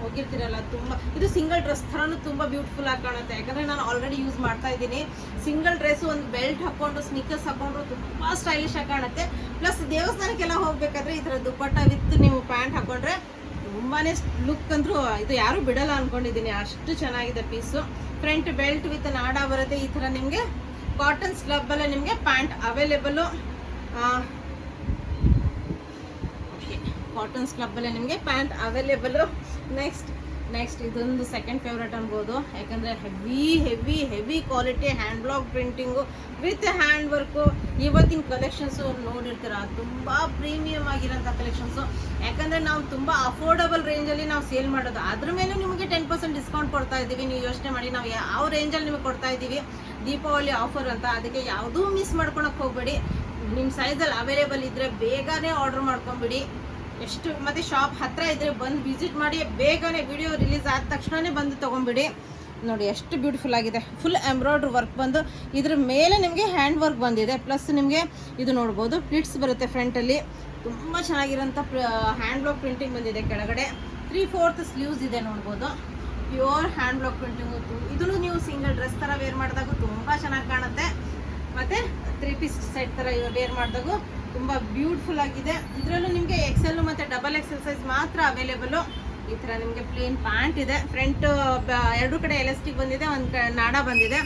ಹೋಗಿರ್ತೀರಲ್ಲ, ತುಂಬ ಇದು ಸಿಂಗಲ್ ಡ್ರೆಸ್ ಥರನೂ ತುಂಬ ಬ್ಯೂಟಿಫುಲ್ ಆಗಿ ಕಾಣುತ್ತೆ. ಯಾಕಂದರೆ ನಾನು ಆಲ್ರೆಡಿ ಯೂಸ್ ಮಾಡ್ತಾ ಇದ್ದೀನಿ. ಸಿಂಗಲ್ ಡ್ರೆಸ್ಸು ಒಂದು ಬೆಲ್ಟ್ ಹಾಕ್ಕೊಂಡು ಸ್ನಿಕರ್ಸ್ ಹಾಕ್ಕೊಂಡ್ರು ತುಂಬ ಸ್ಟೈಲಿಶ್ ಆಗಿ ಕಾಣುತ್ತೆ. ಪ್ಲಸ್ ದೇವಸ್ಥಾನಕ್ಕೆಲ್ಲ ಹೋಗ್ಬೇಕಾದ್ರೆ ಈ ಥರ ದುಪ್ಪಟ್ಟ ವಿತ್ ನೀವು ಪ್ಯಾಂಟ್ ಹಾಕೊಂಡ್ರೆ ತುಂಬಾ ಲುಕ್ ಅಂದ್ರೂ ಇದು ಯಾರೂ ಬಿಡಲ್ಲ ಅಂದ್ಕೊಂಡಿದ್ದೀನಿ, ಅಷ್ಟು ಚೆನ್ನಾಗಿದೆ ಪೀಸು. ಫ್ರಂಟ್ ಬೆಲ್ಟ್ ವಿತ್ ನಾಡ ಬರುತ್ತೆ. ಈ ಥರ ನಿಮಗೆ ಕಾಟನ್ ಸ್ಲಬ್ಬಲ್ಲೇ ನಿಮಗೆ ಪ್ಯಾಂಟ್ ಅವೈಲೇಬಲು. ಕಾಟನ್ ಸ್ಲಬ್ಬಲ್ಲೇ ನಿಮಗೆ ಪ್ಯಾಂಟ್ ಅವೈಲೇಬಲು. ನೆಕ್ಸ್ಟ್ ಇದೊಂದು ಸೆಕೆಂಡ್ ಫೇವ್ರೇಟ್ ಅನ್ಬೋದು. ಯಾಕಂದರೆ heavy quality hand block printing with hand work. ಇವತ್ತಿನ ಕಲೆಕ್ಷನ್ಸು ನೋಡಿರ್ತೀರ, ತುಂಬ ಪ್ರೀಮಿಯಮ್ ಆಗಿರೋಂಥ ಕಲೆಕ್ಷನ್ಸು. ಯಾಕಂದರೆ ನಾವು ತುಂಬ ಅಫೋರ್ಡಬಲ್ ರೇಂಜಲ್ಲಿ ನಾವು ಸೇಲ್ ಮಾಡೋದು, ಅದ್ರ ಮೇಲೆ ನಿಮಗೆ 10% ಡಿಸ್ಕೌಂಟ್ ಕೊಡ್ತಾ ಇದ್ದೀವಿ. ನೀವು ಯೋಚನೆ ಮಾಡಿ ನಾವು ಯಾವ ರೇಂಜಲ್ಲಿ ನಿಮಗೆ ಕೊಡ್ತಾ ಇದ್ದೀವಿ, ದೀಪಾವಳಿ ಆಫರ್ ಅಂತ. ಅದಕ್ಕೆ ಯಾವುದೂ ಮಿಸ್ ಮಾಡ್ಕೊಳಕ್ಕೆ ಹೋಗಬೇಡಿ. ನಿಮ್ಮ ಸೈಜಲ್ಲಿ ಅವೈಲೇಬಲ್ ಇದ್ದರೆ ಬೇಗನೆ ಆರ್ಡರ್ ಮಾಡ್ಕೊಂಬಿಡಿ. ಎಷ್ಟು ಮತ್ತು ಶಾಪ್ ಹತ್ತಿರ ಇದ್ದರೆ ಬಂದು ವಿಸಿಟ್ ಮಾಡಿ, ಬೇಗನೆ ವಿಡಿಯೋ ರಿಲೀಸ್ ಆದ ತಕ್ಷಣವೇ ಬಂದು ತೊಗೊಂಬಿಡಿ. ನೋಡಿ ಎಷ್ಟು ಬ್ಯೂಟಿಫುಲ್ ಆಗಿದೆ. ಫುಲ್ ಎಂಬ್ರಾಯ್ಡ್ರಿ ವರ್ಕ್ ಬಂದು ಇದ್ರ ಮೇಲೆ ನಿಮಗೆ ಹ್ಯಾಂಡ್ ವರ್ಕ್ ಬಂದಿದೆ. ಪ್ಲಸ್ ನಿಮಗೆ ಇದು ನೋಡ್ಬೋದು, ಪ್ಲಿಟ್ಸ್ ಬರುತ್ತೆ ಫ್ರಂಟಲ್ಲಿ. ತುಂಬ ಚೆನ್ನಾಗಿರೋಂಥ ಹ್ಯಾಂಡ್ ಬ್ಲಾಕ್ ಪ್ರಿಂಟಿಂಗ್ ಬಂದಿದೆ. ಕೆಳಗಡೆ 3/4 ಸ್ಲೀವ್ಸ್ ಇದೆ ನೋಡ್ಬೋದು. Pure hand block printing. ಇದನ್ನು ನೀವು ಸಿಂಗಲ್ ಡ್ರೆಸ್ ಥರ ವೇರ್ ಮಾಡಿದಾಗ ತುಂಬ ಚೆನ್ನಾಗಿ ಕಾಣುತ್ತೆ. ಮತ್ತು 3 ಪೀಸ್ ಸೆಟ್ ಥರ ವೇರ್ ಮಾಡಿದಾಗ ತುಂಬ ಬ್ಯೂಟಿಫುಲ್ ಆಗಿದೆ. ಇದರಲ್ಲೂ ನಿಮಗೆ XL ಮತ್ತು XXL ಸೈಜ್ ಮಾತ್ರ ಅವೈಲೇಬಲು. ಈ ಥರ ನಿಮಗೆ ಪ್ಲೇನ್ ಪ್ಯಾಂಟ್ ಇದೆ. ಫ್ರಂಟ್ ಎರಡೂ ಕಡೆ ಎಲಾಸ್ಟಿಕ್ ಬಂದಿದೆ, ಒಂದು ನಾಡ ಬಂದಿದೆ.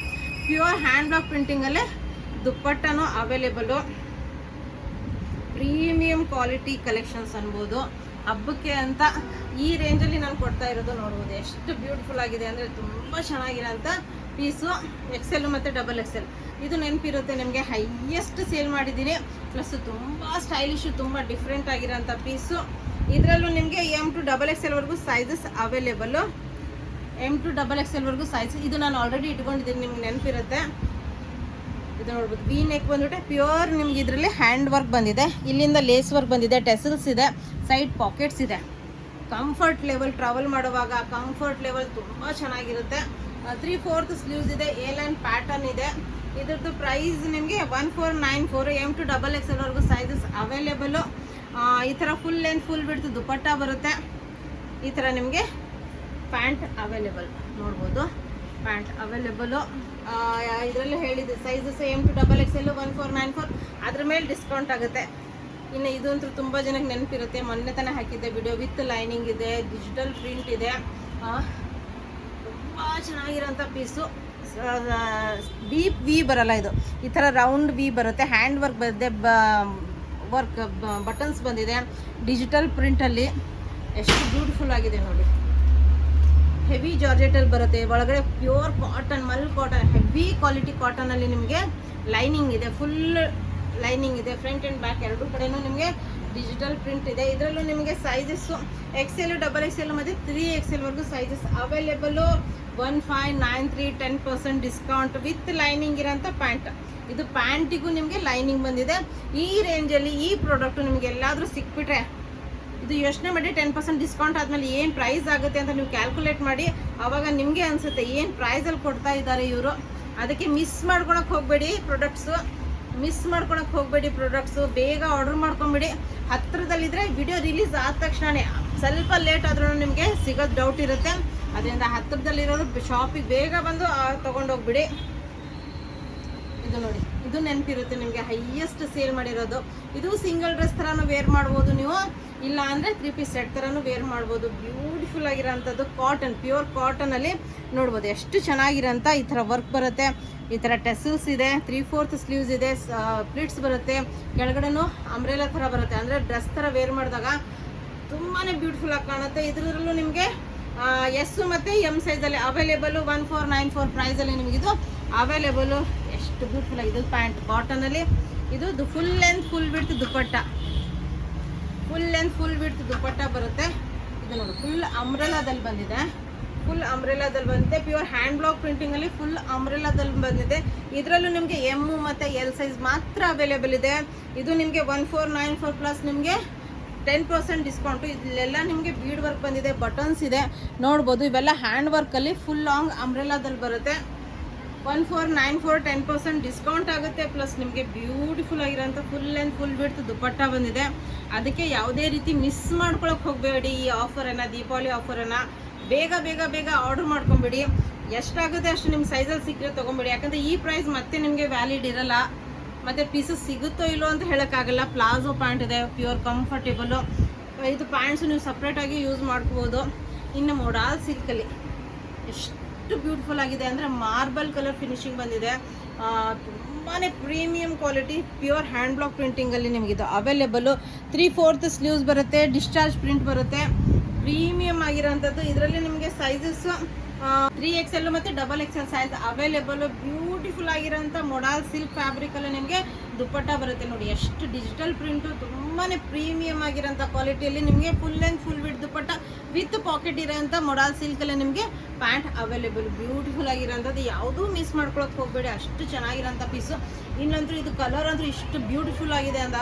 ಪ್ಯೂರ್ ಹ್ಯಾಂಡ್ ಬ್ಲಾಕ್ ಪ್ರಿಂಟಿಂಗಲ್ಲೇ ದುಪ್ಪಟ್ಟನೂ ಅವೈಲೇಬಲು. ಪ್ರೀಮಿಯಂ ಕ್ವಾಲಿಟಿ ಕಲೆಕ್ಷನ್ಸ್ ಅನ್ಬೋದು. ಹಬ್ಬಕ್ಕೆ ಅಂತ ಈ ರೇಂಜಲ್ಲಿ ನಾನು ಕೊಡ್ತಾ ಇರೋದು ನೋಡ್ಬೋದು. ಎಷ್ಟು ಬ್ಯೂಟಿಫುಲ್ ಆಗಿದೆ ಅಂದರೆ ತುಂಬ ಚೆನ್ನಾಗಿರೋಂಥ ಪೀಸು. XL ಮತ್ತು XXL ಇದು ನೆನಪಿರುತ್ತೆ ನಿಮಗೆ. ಹೈಯೆಸ್ಟ್ ಸೇಲ್ ಮಾಡಿದ್ದೀನಿ. ಪ್ಲಸ್ ತುಂಬ ಸ್ಟೈಲಿಶು, ತುಂಬ ಡಿಫ್ರೆಂಟ್ ಆಗಿರೋಂಥ ಪೀಸು. ಇದರಲ್ಲೂ ನಿಮಗೆ M to XXL sizes available. M to XXL size ಇದು ನಾನು ಆಲ್ರೆಡಿ ಇಟ್ಕೊಂಡಿದ್ದೀನಿ, ನಿಮ್ಗೆ ನೆನಪಿರುತ್ತೆ. ಇದು ನೋಡ್ಬೋದು, ವಿ ನೆಕ್ ಬಂದ್ಬಿಟ್ಟೆ ಪ್ಯೂರ್ ನಿಮ್ಗೆ. ಇದರಲ್ಲಿ ಹ್ಯಾಂಡ್ ವರ್ಕ್ ಬಂದಿದೆ, ಇಲ್ಲಿಂದ ಲೇಸ್ ವರ್ಕ್ ಬಂದಿದೆ, ಟೆಸಲ್ಸ್ ಇದೆ, ಸೈಡ್ ಪಾಕೆಟ್ಸ್ ಇದೆ. ಕಂಫರ್ಟ್ ಲೆವೆಲ್ ಟ್ರಾವೆಲ್ ಮಾಡುವಾಗ ಕಂಫರ್ಟ್ ಲೆವೆಲ್ ತುಂಬ ಚೆನ್ನಾಗಿರುತ್ತೆ. 3/4 ಸ್ಲೀವ್ಸ್ ಇದೆ, ಎ ಲೈನ್ ಪ್ಯಾಟರ್ನ್ ಇದೆ. ಇದ್ರದ್ದು ಪ್ರೈಸ್ ನಿಮಗೆ 1494. M to XXL sizes available. ಈ ಥರ ಫುಲ್ ಲೆಂತ್ ಫುಲ್ ಬಿಡ್ತು ದುಪ್ಪಟ್ಟ ಬರುತ್ತೆ. ಈ ಥರ ನಿಮಗೆ ಪ್ಯಾಂಟ್ ಅವೈಲೇಬಲ್ ನೋಡ್ಬೋದು. Pant available. ಇದರಲ್ಲೂ ಹೇಳಿದೆ ಸೈಜಸ್ M to XXL 1494. ಅದ್ರ ಮೇಲೆ ಡಿಸ್ಕೌಂಟ್ ಆಗುತ್ತೆ. ಇನ್ನು ಇದಂತೂ ತುಂಬ ಜನಕ್ಕೆ ನೆನಪಿರುತ್ತೆ, ಮೊನ್ನೆ ತಾನೇ ಹಾಕಿದ್ದೆ ವಿಡಿಯೋ. ವಿತ್ ಲೈನಿಂಗ್ ಇದೆ, ಡಿಜಿಟಲ್ ಪ್ರಿಂಟ್ ಇದೆ. ತುಂಬ ಚೆನ್ನಾಗಿರೋಂಥ ಪೀಸು. ಡೀಪ್ ವಿ ಬರಲ್ಲ, ಇದು ಈ ಥರ ರೌಂಡ್ ವಿ ಬರುತ್ತೆ. ಹ್ಯಾಂಡ್ ವರ್ಕ್ ಬಂದಿದೆ, ಬಟನ್ಸ್ ಬಂದಿದೆ, ಡಿಜಿಟಲ್ ಪ್ರಿಂಟಲ್ಲಿ. ಎಷ್ಟು ಬ್ಯೂಟಿಫುಲ್ ಆಗಿದೆ ನೋಡಿ. ಹೆವಿ ಜಾರ್ಜೆಟಲ್ಲಿ ಬರುತ್ತೆ. ಒಳಗಡೆ pure cotton, mul cotton, heavy quality ಕಾಟನಲ್ಲಿ ನಿಮಗೆ ಲೈನಿಂಗ್ ಇದೆ, ಫುಲ್ ಲೈನಿಂಗ್ ಇದೆ. ಫ್ರಂಟ್ ಆ್ಯಂಡ್ ಬ್ಯಾಕ್ ಎರಡೂ ಕಡೆಯೂ ನಿಮಗೆ ಡಿಜಿಟಲ್ ಪ್ರಿಂಟ್ ಇದೆ. ಇದರಲ್ಲೂ ನಿಮಗೆ ಸೈಜಸ್ಸು XL XXL ಮತ್ತು 3XL sizes available. 1593, 10% discount with lining ಇರೋಂಥ ಪ್ಯಾಂಟ್. ಇದು ಪ್ಯಾಂಟಿಗೂ ನಿಮಗೆ ಲೈನಿಂಗ್ ಬಂದಿದೆ. ಈ ರೇಂಜಲ್ಲಿ ಈ ಪ್ರಾಡಕ್ಟು ನಿಮಗೆ ಎಲ್ಲಾದರೂ ಸಿಕ್ಬಿಟ್ರೆ ಇದು ಯೋಚನೆ ಮಾಡಿ 10% ಡಿಸ್ಕೌಂಟ್ ಆದಮೇಲೆ ಏನು ಪ್ರೈಸ್ ಆಗುತ್ತೆ ಅಂತ ನೀವು ಕ್ಯಾಲ್ಕುಲೇಟ್ ಮಾಡಿ. ಆವಾಗ ನಿಮಗೆ ಅನಿಸುತ್ತೆ ಏನು ಪ್ರೈಸಲ್ಲಿ ಕೊಡ್ತಾ ಇದ್ದಾರೆ ಇವರು. ಅದಕ್ಕೆ ಮಿಸ್ ಮಾಡ್ಕೊಳಕ್ಕೆ ಹೋಗಬೇಡಿ ಪ್ರಾಡಕ್ಟ್ಸು. ಬೇಗ ಆರ್ಡರ್ ಮಾಡ್ಕೊಂಬಿಡಿ. ಹತ್ತಿರದಲ್ಲಿದ್ದರೆ ವಿಡಿಯೋ ರಿಲೀಸ್ ಆದ ತಕ್ಷಣವೇ, ಸ್ವಲ್ಪ ಲೇಟ್ ಆದ್ರೂ ನಿಮಗೆ ಸಿಗೋದು ಡೌಟ್ ಇರುತ್ತೆ. ಅದರಿಂದ ಹತ್ತಿರದಲ್ಲಿರೋರು ಶಾಪಿಗೆ ಬೇಗ ಬಂದು ತೊಗೊಂಡೋಗ್ಬಿಡಿ. ಇದು ನೋಡಿ, ಇದು ನೆನಪಿರುತ್ತೆ ನಿಮಗೆ. ಹೈಯೆಸ್ಟ್ ಸೇಲ್ ಮಾಡಿರೋದು ಇದು. ಸಿಂಗಲ್ ಡ್ರೆಸ್ ಥರನೂ ವೇರ್ ಮಾಡ್ಬೋದು ನೀವು, ಇಲ್ಲ ಅಂದರೆ 3 ಪೀಸ್ ಸೆಟ್ ಥರನೂ ವೇರ್ ಮಾಡ್ಬೋದು. ಬ್ಯೂಟಿಫುಲ್ ಆಗಿರೋಂಥದ್ದು ಕಾಟನ್, ಪ್ಯೂರ್ ಕಾಟನಲ್ಲಿ ನೋಡ್ಬೋದು. ಎಷ್ಟು ಚೆನ್ನಾಗಿರೋಂಥ ಈ ಥರ ವರ್ಕ್ ಬರುತ್ತೆ. ಈ ಥರ ಟೆಸಲ್ಸ್ ಇದೆ, 3/4 ಸ್ಲೀವ್ಸ್ ಇದೆ, ಪ್ಲಿಟ್ಸ್ ಬರುತ್ತೆ. ಕೆಳಗಡೆನೂ ಅಂಬ್ರೆಲಾ ಥರ ಬರುತ್ತೆ, ಅಂದರೆ ಡ್ರೆಸ್ ಥರ ವೇರ್ ಮಾಡಿದಾಗ ತುಂಬಾ ಬ್ಯೂಟಿಫುಲ್ ಆಗಿ ಕಾಣುತ್ತೆ. ಇದರಲ್ಲೂ ನಿಮಗೆ S ಮತ್ತು M ಸೈಜಲ್ಲಿ ಅವೈಲೇಬಲು. 1494 ಪ್ರೈಸಲ್ಲಿ ನಿಮಗಿದು ಅವೈಲೇಬಲು. ಎಷ್ಟು ಬ್ಯೂಟಿಫುಲ್ ಆಗಿದೆ. ಪ್ಯಾಂಟ್ ಕಾಟನಲ್ಲಿ, ಇದು ಫುಲ್ ಲೆಂತ್ ಫುಲ್ ಬಿಡ್ತು ದುಪ್ಪಟ್ಟ. ಫುಲ್ ಲೆಂತ್ ಫುಲ್ ವಿಡ್ತ್ ದುಪ್ಪಟ್ಟ ಬರುತ್ತೆ. ಇದು ನೋಡಿ ಫುಲ್ ಅಂಬ್ರೆಲಾದಲ್ಲಿ ಬಂದಿದೆ, ಫುಲ್ ಅಂಬ್ರೆಲಾದಲ್ಲಿ ಬಂದಿದೆ. ಪ್ಯೂರ್ ಹ್ಯಾಂಡ್ ಬ್ಲಾಕ್ ಪ್ರಿಂಟಿಂಗಲ್ಲಿ ಫುಲ್ ಅಂಬ್ರೆಲಾದಲ್ಲಿ ಬಂದಿದೆ. ಇದರಲ್ಲೂ ನಿಮಗೆ ಎಮ್ ಮತ್ತು ಎಲ್ ಸೈಜ್ ಮಾತ್ರ ಅವೈಲೇಬಲ್ ಇದೆ. ಇದು ನಿಮಗೆ 1494 ಪ್ಲಸ್ ನಿಮಗೆ 10% ಡಿಸ್ಕೌಂಟು. ಇಲ್ಲೆಲ್ಲ ನಿಮಗೆ ಬೀಡ್ ವರ್ಕ್ ಬಂದಿದೆ, ಬಟನ್ಸ್ ಇದೆ ನೋಡ್ಬೋದು. ಇವೆಲ್ಲ ಹ್ಯಾಂಡ್ ವರ್ಕಲ್ಲಿ ಫುಲ್ ಲಾಂಗ್ ಅಂಬ್ರೆಲಾದಲ್ಲಿ ಬರುತ್ತೆ. 1494 10% ಡಿಸ್ಕೌಂಟ್ ಆಗುತ್ತೆ. ಪ್ಲಸ್ ನಿಮಗೆ ಬ್ಯೂಟಿಫುಲ್ ಆಗಿರೋಂಥ full and full width dupatta ಬಂದಿದೆ. ಅದಕ್ಕೆ ಯಾವುದೇ ರೀತಿ ಮಿಸ್ ಮಾಡ್ಕೊಳಕ್ಕೆ ಹೋಗಬೇಡಿ ಈ ಆಫರನ್ನು, ದೀಪಾವಳಿ ಆಫರನ್ನು. ಬೇಗ ಬೇಗ ಬೇಗ ಆರ್ಡರ್ ಮಾಡ್ಕೊಂಬಿಡಿ. ಎಷ್ಟಾಗುತ್ತೆ ಅಷ್ಟು ನಿಮ್ಮ ಸೈಜಲ್ಲಿ ಸಿಕ್ಕರೆ ತೊಗೊಂಬಿಡಿ. ಯಾಕಂದರೆ ಈ ಪ್ರೈಸ್ ಮತ್ತೆ ನಿಮಗೆ ವ್ಯಾಲಿಡ್ ಇರಲ್ಲ, ಮತ್ತು ಪೀಸಸ್ ಸಿಗುತ್ತೋ ಇಲ್ಲೋ ಅಂತ ಹೇಳೋಕ್ಕಾಗಲ್ಲ. ಪ್ಲಾಜೋ ಪ್ಯಾಂಟ್ ಇದೆ, ಪ್ಯೂರ್ ಕಂಫರ್ಟೇಬಲು. ಇದು ಪ್ಯಾಂಟ್ಸು ನೀವು ಸಪ್ರೇಟಾಗಿ ಯೂಸ್ ಮಾಡ್ಕೋಬೋದು. ಇನ್ನು ಮೊಡಾಲ್ ಸಿಲ್ಕಲ್ಲಿ ಎಷ್ಟು ಬ್ಯೂಟಿಫುಲ್ ಆಗಿದೆ ಅಂದರೆ ಮಾರ್ಬಲ್ ಕಲರ್ ಫಿನಿಶಿಂಗ್ ಬಂದಿದೆ. ತುಂಬಾ premium quality pure hand block ಪ್ರಿಂಟಿಂಗಲ್ಲಿ ನಿಮಗಿದು ಅವೈಲೇಬಲು. 3/4 ಸ್ಲೀವ್ಸ್ ಬರುತ್ತೆ, ಡಿಸ್ಚಾರ್ಜ್ ಪ್ರಿಂಟ್ ಬರುತ್ತೆ, ಪ್ರೀಮಿಯಮ್ ಆಗಿರೋಂಥದ್ದು. ಇದರಲ್ಲಿ ನಿಮಗೆ ಸೈಜಸ್ಸು 3XL ಮತ್ತು XXL ಸೈಜ್ ಅವೈಲೇಬಲು. ಬ್ಯೂಟಿಫುಲ್ ಆಗಿರೋಂಥ ಮೊಡಾಲ್ ಸಿಲ್ಕ್ ಫ್ಯಾಬ್ರಿಕಲ್ಲಿ ನಿಮಗೆ ದುಪ್ಪಟ್ಟ ಬರುತ್ತೆ. ನೋಡಿ ಎಷ್ಟು ಡಿಜಿಟಲ್ ಪ್ರಿಂಟು, ತುಂಬಾ ಪ್ರೀಮಿಯಮ್ ಆಗಿರೋಂಥ ಕ್ವಾಲಿಟಿಯಲ್ಲಿ ನಿಮಗೆ full and full we'd dupatta with packet ಇರೋಂಥ ಮೊಡಾಲ್ ಸಿಲ್ಕಲ್ಲಿ ನಿಮಗೆ ಪ್ಯಾಂಟ್ ಅವೈಲೇಬಲ್. ಬ್ಯೂಟಿಫುಲ್ ಆಗಿರೋಂಥದ್ದು, ಯಾವುದೂ ಮಿಸ್ ಮಾಡ್ಕೊಳಕ್ಕೆ ಹೋಗಬೇಡಿ, ಅಷ್ಟು ಚೆನ್ನಾಗಿರೋಂಥ ಪೀಸು. ಇನ್ನಂತೂ ಇದು ಕಲರ್ ಅಂತೂ ಇಷ್ಟು ಬ್ಯೂಟಿಫುಲ್ ಆಗಿದೆ ಅಂತ.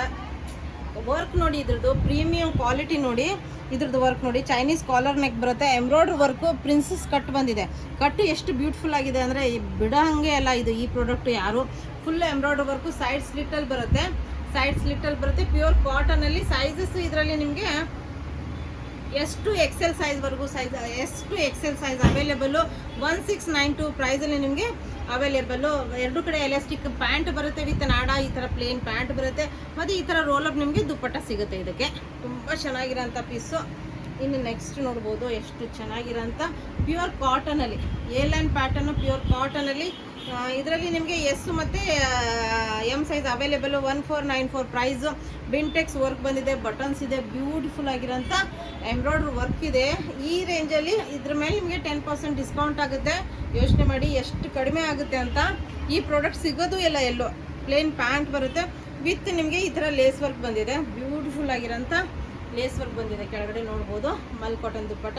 ವರ್ಕ್ ನೋಡಿ, ಇದ್ರದ್ದು ಪ್ರೀಮಿಯಂ ಕ್ವಾಲಿಟಿ ನೋಡಿ, ಇದ್ರದ್ದು ವರ್ಕ್ ನೋಡಿ. ಚೈನೀಸ್ ಕಾಲರ್ ನೆಕ್ ಬರುತ್ತೆ, ಎಂಬ್ರಾಯ್ಡ್ರಿ ವರ್ಕು, ಪ್ರಿನ್ಸಸ್ ಕಟ್ ಬಂದಿದೆ. ಕಟ್ಟು ಎಷ್ಟು ಬ್ಯೂಟಿಫುಲ್ ಆಗಿದೆ ಅಂದರೆ ಬಿಡೋ ಹಾಗೆ ಅಲ್ಲ ಇದು. ಈ ಪ್ರಾಡಕ್ಟು ಯಾರು ಫುಲ್ ಎಂಬ್ರಾಯ್ಡ್ರಿ ವರ್ಕು, ಸೈಡ್ ಸ್ಲಿಟ್ಟಲ್ಲಿ ಬರುತ್ತೆ, ಸೈಡ್ ಸ್ಲಿಟ್ಟಲ್ಲಿ ಬರುತ್ತೆ. ಪ್ಯೂರ್ ಕಾಟನಲ್ಲಿ ಸೈಜಸ್ ಇದರಲ್ಲಿ ನಿಮಗೆ S to XL ಸೈಜ್ವರೆಗೂ S to XL size available. 1692 ಪ್ರೈಸಲ್ಲಿ ನಿಮಗೆ ಅವೈಲೇಬಲ್ಲು. ಎರಡು ಕಡೆ ಎಲಾಸ್ಟಿಕ್ ಪ್ಯಾಂಟ್ ಬರುತ್ತೆ ವಿತ್ ನಾಡ, ಈ ಥರ ಪ್ಲೇನ್ ಪ್ಯಾಂಟ್ ಬರುತ್ತೆ, ಮತ್ತು ಈ ಥರ ರೋಲಪ್ ನಿಮಗೆ ದುಪ್ಪಟ್ಟ ಸಿಗುತ್ತೆ. ಇದಕ್ಕೆ ತುಂಬ ಚೆನ್ನಾಗಿರೋಂಥ ಪೀಸು. ಇನ್ನು ನೆಕ್ಸ್ಟ್ ನೋಡ್ಬೋದು ಎಷ್ಟು ಚೆನ್ನಾಗಿರೋಂಥ ಪ್ಯೂರ್ ಕಾಟನಲ್ಲಿ ಎ ಲೈನ್ ಪ್ಯಾಟರ್ನು, ಪ್ಯೂರ್ ಕಾಟನಲ್ಲಿ. ಇದರಲ್ಲಿ ನಿಮಗೆ ಎಸ್ ಮತ್ತು ಎಮ್ ಸೈಜ್ ಅವೈಲೇಬಲ್ಲು. 1494 ಪ್ರೈಸು. ಬಿಂಟೆಕ್ಸ್ ವರ್ಕ್ ಬಂದಿದೆ, ಬಟನ್ಸ್ ಇದೆ, ಬ್ಯೂಟಿಫುಲ್ ಆಗಿರೋಂಥ ಎಂಬ್ರಾಯ್ಡ್ರಿ ವರ್ಕ್ ಇದೆ. ಈ ರೇಂಜಲ್ಲಿ ಇದ್ರ ಮೇಲೆ ನಿಮಗೆ 10% ಡಿಸ್ಕೌಂಟ್ ಆಗುತ್ತೆ. ಯೋಚನೆ ಮಾಡಿ ಎಷ್ಟು ಕಡಿಮೆ ಆಗುತ್ತೆ ಅಂತ. ಈ ಪ್ರಾಡಕ್ಟ್ ಸಿಗೋದು ಎಲ್ಲ ಎಲ್ಲೋ. ಪ್ಲೇನ್ ಪ್ಯಾಂಟ್ ಬರುತ್ತೆ ವಿತ್ ನಿಮಗೆ ಈ ಥರ ಲೇಸ್ ವರ್ಕ್ ಬಂದಿದೆ, ಬ್ಯೂಟಿಫುಲ್ ಆಗಿರೋಂಥ ಲೇಸ್ ವರ್ಕ್ ಬಂದಿದೆ. ಕೆಳಗಡೆ ನೋಡ್ಬೋದು ಮಲ್ ಕಾಟನ್ ದುಪ್ಪಟ್ಟ.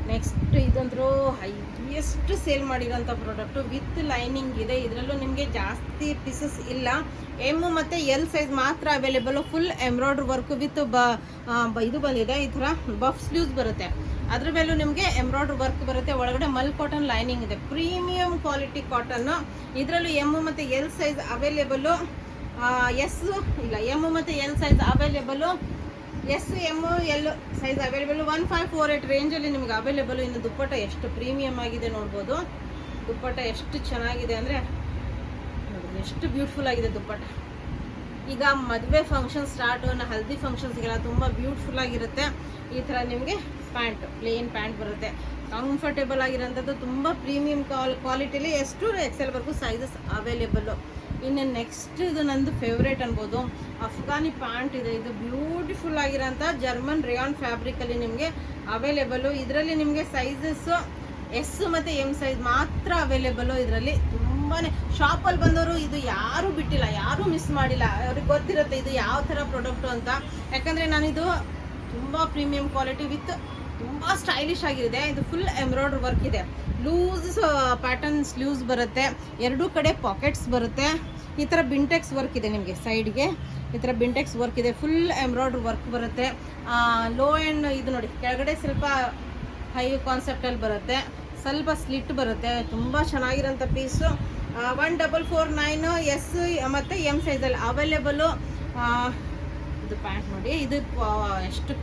ನೆಕ್ಸ್ಟ್ ಇದಂತರೂ ಹೈಯೆಸ್ಟ್ ಸೇಲ್ ಮಾಡಿರೋಂಥ ಪ್ರಾಡಕ್ಟು ವಿತ್ ಲೈನಿಂಗ್ ಇದೆ. ಇದರಲ್ಲೂ ನಿಮಗೆ ಜಾಸ್ತಿ ಪೀಸಸ್ ಇಲ್ಲ, ಎಮ್ ಮತ್ತು ಎಲ್ ಸೈಜ್ ಮಾತ್ರ available. Full embroidery work with ಇದು ಬಂದಿದೆ, ಈ ಥರ ಬಫ್ ಸ್ಲೀವ್ಸ್ ಬರುತ್ತೆ. ಅದ್ರ ಮೇಲೂ ನಿಮಗೆ ಎಂಬ್ರಾಯ್ಡ್ರಿ ವರ್ಕ್ ಬರುತ್ತೆ. ಒಳಗಡೆ ಮಲ್ ಕಾಟನ್ ಲೈನಿಂಗ್ ಇದೆ, ಪ್ರೀಮಿಯಂ ಕ್ವಾಲಿಟಿ ಕಾಟನ್ನು. ಇದರಲ್ಲೂ ಎಮ್ ಮತ್ತು ಎಲ್ ಸೈಜ್ ಅವೈಲೇಬಲು. ಎಸ್ ಇಲ್ಲ, ಎಮ್ ಮತ್ತು L size available. S M L size available. 1548 ರೇಂಜಲ್ಲಿ ನಿಮ್ಗೆ ಅವೈಲೇಬಲ್. ಇನ್ನು ದುಪ್ಪಟ್ಟ ಎಷ್ಟು ಪ್ರೀಮಿಯಮ್ ಆಗಿದೆ ನೋಡ್ಬೋದು. ದುಪ್ಪಟ್ಟ ಎಷ್ಟು ಚೆನ್ನಾಗಿದೆ ಅಂದರೆ ನೋಡಿ, ಎಷ್ಟು ಬ್ಯೂಟಿಫುಲ್ ಆಗಿದೆ ದುಪ್ಪಟ್ಟ. ಈಗ ಮದುವೆ ಫಂಕ್ಷನ್ ಸ್ಟಾರ್ಟು, ಹಲ್ದಿ ಫಂಕ್ಷನ್ಸ್ಗೆಲ್ಲ ತುಂಬ ಬ್ಯೂಟಿಫುಲ್ ಆಗಿರುತ್ತೆ. ಈ ಥರ ನಿಮಗೆ ಪ್ಯಾಂಟ್, ಪ್ಲೇನ್ ಪ್ಯಾಂಟ್ ಬರುತ್ತೆ, ಕಂಫರ್ಟೇಬಲ್ ಆಗಿರೋಂಥದ್ದು, ತುಂಬ ಪ್ರೀಮಿಯಂ ಕ್ವಾಲಿಟಿಲಿ S to XL ವರೆಗೂ ಸೈಜಸ್ ಅವೈಲೇಬಲ್ಲು. ಇನ್ನು ನೆಕ್ಸ್ಟ್ ಇದು ನಂದು ಫೇವ್ರೇಟ್ ಅನ್ಬೋದು, ಅಫ್ಘಾನಿ ಪ್ಯಾಂಟ್ ಇದೆ. ಇದು ಬ್ಯೂಟಿಫುಲ್ ಆಗಿರೋಂಥ ಜರ್ಮನ್ ರೇಯಾನ್ ಫ್ಯಾಬ್ರಿಕಲ್ಲಿ ನಿಮಗೆ ಅವೈಲೇಬಲ್ಲು. ಇದರಲ್ಲಿ ನಿಮಗೆ ಸೈಜಸ್ಸು S ಮತ್ತು M ಸೈಜ್ ಮಾತ್ರ ಅವೈಲೇಬಲ್ಲು. ಇದರಲ್ಲಿ ತುಂಬಾ ಶಾಪಲ್ಲಿ ಬಂದವರು ಇದು ಯಾರೂ ಬಿಟ್ಟಿಲ್ಲ, ಯಾರೂ ಮಿಸ್ ಮಾಡಿಲ್ಲ. ಅವ್ರಿಗೆ ಗೊತ್ತಿರುತ್ತೆ ಇದು ಯಾವ ಥರ ಪ್ರಾಡಕ್ಟು ಅಂತ. ಯಾಕಂದರೆ ನಾನಿದು ತುಂಬ ಪ್ರೀಮಿಯಂ ಕ್ವಾಲಿಟಿ ವಿತ್ ತುಂಬ ಸ್ಟೈಲಿಶ್ ಆಗಿದೆ. ಇದು ಫುಲ್ ಎಂಬ್ರಾಯ್ಡ್ರಿ ವರ್ಕ್ ಇದೆ, ಲೂಸ್ ಪ್ಯಾಟರ್ನ್ ಸ್ಲೀವ್ಸ್ ಬರುತ್ತೆ, ಎರಡೂ ಕಡೆ ಪಾಕೆಟ್ಸ್ ಬರುತ್ತೆ. ಈ ಥರ ಬಿಂಟೆಕ್ಸ್ ವರ್ಕ್ ಇದೆ ನಿಮಗೆ ಸೈಡ್ಗೆ, ಈ ಥರ ಬಿಂಟೆಕ್ಸ್ ವರ್ಕ್ ಇದೆ, ಫುಲ್ ಎಂಬ್ರಾಯ್ಡ್ರಿ ವರ್ಕ್ ಬರುತ್ತೆ. ಲೋ ಆ್ಯಂಡ್ ಇದು ನೋಡಿ, ಕೆಳಗಡೆ ಸ್ವಲ್ಪ ಹೈ ಕಾನ್ಸೆಪ್ಟಲ್ಲಿ ಬರುತ್ತೆ, ಸ್ವಲ್ಪ ಸ್ಲಿಟ್ ಬರುತ್ತೆ. ತುಂಬ ಚೆನ್ನಾಗಿರೋಂಥ ಪೀಸು. 1449 S ಮತ್ತು M ಸೈಜಲ್ಲಿ ಅವೈಲೇಬಲ್ಲು. ಇದು ಪ್ಯಾಂಟ್ ನೋಡಿ, ಇದು ಎಷ್ಟು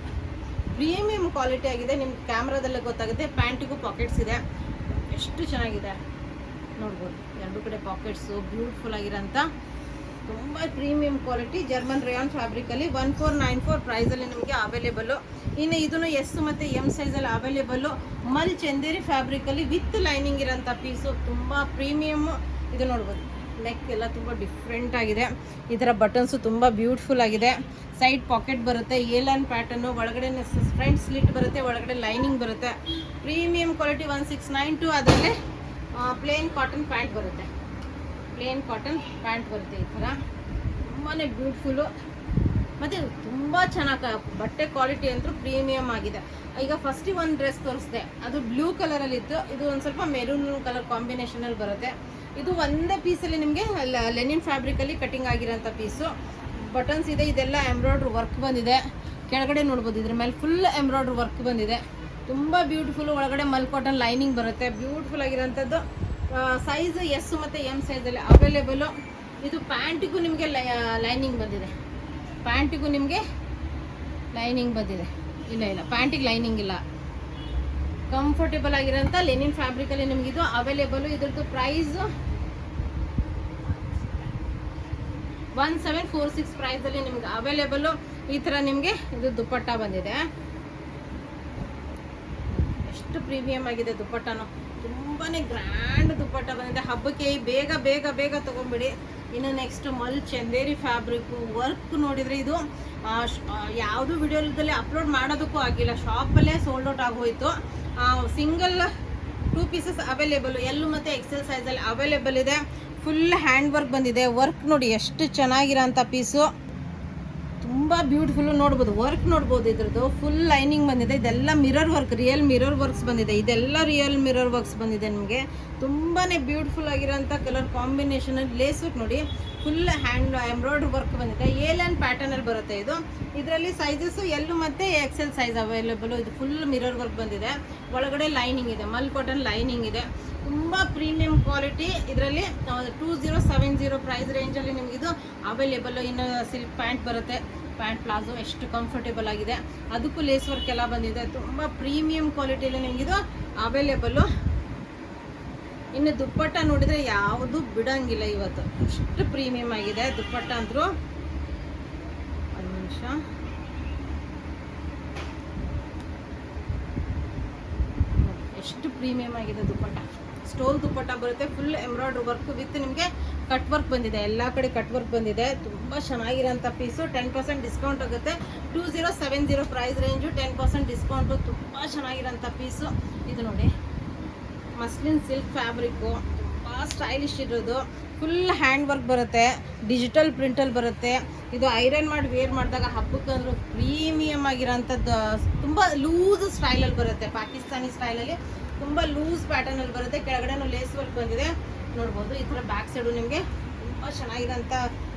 ಪ್ರೀಮಿಯಂ ಕ್ವಾಲಿಟಿ ಆಗಿದೆ. ನಿಮ್ಗೆ ಕ್ಯಾಮ್ರಾದಲ್ಲೇ ಗೊತ್ತಾಗುತ್ತೆ. ಪ್ಯಾಂಟಿಗೂ ಪಾಕೆಟ್ಸ್ ಇದೆ, ಎಷ್ಟು ಚೆನ್ನಾಗಿದೆ ನೋಡ್ಬೋದು. ಎರಡು ಕಡೆ ಪಾಕೆಟ್ಸು, ಬ್ಯೂಟಿಫುಲ್ ಆಗಿರೋಂಥ ತುಂಬ ಪ್ರೀಮಿಯಂ ಕ್ವಾಲಿಟಿ ಜರ್ಮನ್ ರೇಯಾನ್ ಫ್ಯಾಬ್ರಿಕಲ್ಲಿ 1494 ಪ್ರೈಸಲ್ಲಿ ನಿಮಗೆ ಅವೈಲೇಬಲ್ಲು. ಇನ್ನು ಇದನ್ನು S ಮತ್ತು M ಸೈಜಲ್ಲಿ ಅವೈಲೇಬಲ್ಲು. ಮಲ್ ಚಂದೇರಿ ಫ್ಯಾಬ್ರಿಕಲ್ಲಿ ವಿತ್ ಲೈನಿಂಗ್ ಇರೋಂಥ ಪೀಸು, ತುಂಬ ಪ್ರೀಮಿಯಮ್ಮು. ಇದು ನೋಡ್ಬೋದು, ನೆಕ್ ಎಲ್ಲ ತುಂಬ ಡಿಫ್ರೆಂಟ್ ಆಗಿದೆ. ಈ ಥರ ಬಟನ್ಸು ತುಂಬ ಬ್ಯೂಟಿಫುಲ್ ಆಗಿದೆ. ಸೈಡ್ ಪಾಕೆಟ್ ಬರುತ್ತೆ, ಏಲನ್ ಪ್ಯಾಟರ್ನು, ಒಳಗಡೆ ಫ್ರಂಟ್ ಸ್ಲಿಟ್ ಬರುತ್ತೆ, ಒಳಗಡೆ ಲೈನಿಂಗ್ ಬರುತ್ತೆ. Premium quality 1692. ಅದರಲ್ಲಿ ಪ್ಲೇನ್ ಕಾಟನ್ ಪ್ಯಾಂಟ್ ಬರುತ್ತೆ, ಪ್ಲೇನ್ ಕಾಟನ್ ಪ್ಯಾಂಟ್ ಬರುತ್ತೆ. ಈ ಥರ ತುಂಬಾ ಬ್ಯೂಟಿಫುಲ್ಲು. ಮತ್ತು ತುಂಬ ಚೆನ್ನಾಗಿ ಬಟ್ಟೆ ಕ್ವಾಲಿಟಿ ಅಂತೂ ಪ್ರೀಮಿಯಮ್ ಆಗಿದೆ. ಈಗ ಫಸ್ಟಿಗೆ ಒಂದು ಡ್ರೆಸ್ ತೋರಿಸಿದೆ, ಅದು ಬ್ಲೂ ಕಲರಲ್ಲಿತ್ತು. ಇದು ಒಂದು ಸ್ವಲ್ಪ ಮೆರೂನ್ ಕಲರ್ ಕಾಂಬಿನೇಷನಲ್ಲಿ ಬರುತ್ತೆ. ಇದು ಒಂದೇ ಪೀಸಲ್ಲಿ ನಿಮಗೆ ಲೆನಿನ್ ಫ್ಯಾಬ್ರಿಕಲ್ಲಿ ಕಟಿಂಗ್ ಆಗಿರೋಂಥ ಪೀಸು. ಬಟನ್ಸ್ ಇದೆ, ಇದೆಲ್ಲ ಎಂಬ್ರಾಯ್ಡ್ರಿ ವರ್ಕ್ ಬಂದಿದೆ. ಕೆಳಗಡೆ ನೋಡ್ಬೋದು ಇದ್ರ ಮೇಲೆ ಫುಲ್ ಎಂಬ್ರಾಯ್ಡ್ರಿ ವರ್ಕ್ ಬಂದಿದೆ. ತುಂಬ ಬ್ಯೂಟಿಫುಲ್. ಒಳಗಡೆ ಮಲ್ ಕಾಟನ್ ಲೈನಿಂಗ್ ಬರುತ್ತೆ. ಬ್ಯೂಟಿಫುಲ್ ಆಗಿರೋಂಥದ್ದು. ಸೈಜ್ ಎಸ್ ಮತ್ತು ಎಮ್ ಸೈಜಲ್ಲಿ ಅವೈಲೇಬಲು. ಇದು ಪ್ಯಾಂಟಿಗೂ ನಿಮಗೆ ಲೈನಿಂಗ್ ಬಂದಿದೆ. ಪ್ಯಾಂಟಿಗೂ ನಿಮಗೆ ಲೈನಿಂಗ್ ಬಂದಿದೆ. ಇಲ್ಲ ಪ್ಯಾಂಟಿಗೆ ಲೈನಿಂಗ್ ಇಲ್ಲ. ಕಂಫರ್ಟೇಬಲ್ ಆಗಿರೋಂಥ ಲೆನಿನ್ ಫ್ಯಾಬ್ರಿಕಲ್ಲಿ ನಿಮಗಿದು ಅವೈಲೇಬಲು. ಇದ್ರದ್ದು ಪ್ರೈಸು 1746 ಪ್ರೈಸಲ್ಲಿ ನಿಮ್ಗೆ ಅವೈಲೇಬಲು. ಈ ಥರ ನಿಮಗೆ ಇದು ದುಪ್ಪಟ್ಟ ಬಂದಿದೆ. ಎಷ್ಟು ಪ್ರೀಮಿಯಮ್ ಆಗಿದೆ ದುಪ್ಪಟ್ಟನು. ತುಂಬಾ ಗ್ರ್ಯಾಂಡ್ ದುಪ್ಪಟ್ಟ ಬಂದಿದೆ. ಹಬ್ಬಕ್ಕೆ ಬೇಗ ಬೇಗ ಬೇಗ ತೊಗೊಂಬಿಡಿ. ಇನ್ನು ನೆಕ್ಸ್ಟ್ ಮಲ್ ಚಂದೇರಿ ಫ್ಯಾಬ್ರಿಕ್ಕು ವರ್ಕ್ ನೋಡಿದರೆ ಇದು ಯಾವುದು ವಿಡಿಯೋದಲ್ಲಿ ಅಪ್ಲೋಡ್ ಮಾಡೋದಕ್ಕೂ ಆಗಿಲ್ಲ. ಶಾಪಲ್ಲೇ ಸೋಲ್ಡ್ ಔಟ್ ಆಗೋಯ್ತು. Single 2 pieces available. ಎಲ್ಲು ಮತ್ತು ಎಕ್ಸೆಲ್ ಸೈಜಲ್ಲಿ ಅವೈಲೇಬಲ್ ಇದೆ. ಫುಲ್ ಹ್ಯಾಂಡ್ ವರ್ಕ್ ಬಂದಿದೆ. ವರ್ಕ್ ನೋಡಿ ಎಷ್ಟು ಚೆನ್ನಾಗಿರೋಂಥ ಪೀಸು. ತುಂಬ ಬ್ಯೂಟಿಫುಲ್ಲು. ನೋಡ್ಬೋದು ವರ್ಕ್ ನೋಡ್ಬೋದು. ಇದ್ರದ್ದು ಫುಲ್ ಲೈನಿಂಗ್ ಬಂದಿದೆ. ಇದೆಲ್ಲ mirror work, real mirror works ಬಂದಿದೆ. ಇದೆಲ್ಲ ರಿಯಲ್ ಮಿರರ್ ವರ್ಕ್ಸ್ ಬಂದಿದೆ. ನಿಮಗೆ ತುಂಬಾ ಬ್ಯೂಟಿಫುಲ್ ಆಗಿರೋಂಥ ಕಲರ್ ಕಾಂಬಿನೇಷನಲ್ಲಿ ಲೇಸ್ ವರ್ಕ್ ನೋಡಿ. ಫುಲ್ ಹ್ಯಾಂಡ್ ಎಂಬ್ರಾಯ್ಡ್ರಿ ವರ್ಕ್ ಬಂದಿದೆ. ಏಲೈನ್ ಪ್ಯಾಟರ್ನಲ್ಲಿ ಬರುತ್ತೆ ಇದು. ಇದರಲ್ಲಿ ಸೈಜಸ್ಸು ಎಲ್ಲು ಮತ್ತು ಎಕ್ಸೆಲ್ ಸೈಜ್ ಅವೈಲೇಬಲು. ಇದು ಫುಲ್ ಮಿರರ್ ವರ್ಕ್ ಬಂದಿದೆ. ಒಳಗಡೆ ಲೈನಿಂಗ್ ಇದೆ, ಮಲ್ ಕಾಟನ್ ಲೈನಿಂಗ್ ಇದೆ. ತುಂಬ ಪ್ರೀಮಿಯಂ ಕ್ವಾಲಿಟಿ. ಇದರಲ್ಲಿ 2070 ಪ್ರೈಸ್ ರೇಂಜಲ್ಲಿ ನಿಮಗಿದು ಅವೈಲೇಬಲ್ಲು. ಇನ್ನು ಸಿಲ್ಕ್ ಪ್ಯಾಂಟ್ ಬರುತ್ತೆ, ಪ್ಯಾಂಟ್ ಪ್ಲಾಜೋ ಎಷ್ಟು ಕಂಫರ್ಟೇಬಲ್ ಆಗಿದೆ. ಅದಕ್ಕೂ ಲೇಸ್ ವರ್ಕ್ ಎಲ್ಲ ಬಂದಿದೆ. ತುಂಬ ಪ್ರೀಮಿಯಂ ಕ್ವಾಲಿಟಿಯಲ್ಲಿ ನಿಮಗಿದು ಅವೈಲೇಬಲ್ಲು. ಇನ್ನು ದುಪ್ಪಟ್ಟ ನೋಡಿದರೆ ಯಾವುದು ಬಿಡೋಂಗಿಲ್ಲ ಇವತ್ತು. ಎಷ್ಟು ಪ್ರೀಮಿಯಮ್ ಆಗಿದೆ ದುಪ್ಪಟ್ಟ ಅಂದರು. ಒಂದು ನಿಮಿಷ. ಎಷ್ಟು ಪ್ರೀಮಿಯಮ್ ಆಗಿದೆ ದುಪ್ಪಟ್ಟ. ಸ್ಟೋನ್ ದುಪ್ಪಟ್ಟ ಬರುತ್ತೆ. ಫುಲ್ ಎಂಬ್ರಾಯ್ಡ್ರಿ ವರ್ಕ್ ವಿತ್ ನಿಮಗೆ ಕಟ್ ವರ್ಕ್ ಬಂದಿದೆ. ಎಲ್ಲ ಕಡೆ ಕಟ್ ವರ್ಕ್ ಬಂದಿದೆ. ತುಂಬ ಚೆನ್ನಾಗಿರೋಂಥ ಪೀಸು. 10% ಡಿಸ್ಕೌಂಟ್ ಆಗುತ್ತೆ. 2070 ಪ್ರೈಸ್ ರೇಂಜು, 10% ಡಿಸ್ಕೌಂಟು. ತುಂಬ ಚೆನ್ನಾಗಿರೋಂಥ ಪೀಸು. ಇದು ನೋಡಿ ಮಸ್ಲಿನ್ ಸಿಲ್ಕ್ ಫ್ಯಾಬ್ರಿಕ್ಕು. ತುಂಬ ಸ್ಟೈಲಿಶ್ ಇರೋದು. ಫುಲ್ ಹ್ಯಾಂಡ್ ವರ್ಕ್ ಬರುತ್ತೆ. ಡಿಜಿಟಲ್ ಪ್ರಿಂಟಲ್ಲಿ ಬರುತ್ತೆ. ಇದು ಐರನ್ ಮಾಡಿ ವೇರ್ ಮಾಡಿದಾಗ ಹಬ್ಬಕ್ಕಂದ್ರೂ ಪ್ರೀಮಿಯಮ್ ಆಗಿರೋಂಥದ್ದು. ತುಂಬ ಲೂಸ್ ಸ್ಟೈಲಲ್ಲಿ ಬರುತ್ತೆ. ಪಾಕಿಸ್ತಾನಿ ಸ್ಟೈಲಲ್ಲಿ ತುಂಬ ಲೂಸ್ ಪ್ಯಾಟರ್ನಲ್ಲಿ ಬರುತ್ತೆ. ಕೆಳಗಡೆನೂ ಲೇಸ್ ವರ್ಕ್ ಬಂದಿದೆ. ನೋಡ್ಬೋದು ಈ ಥರ ಬ್ಯಾಕ್ ಸೈಡು ನಿಮಗೆ ತುಂಬ ಚೆನ್ನಾಗಿರೋಂಥ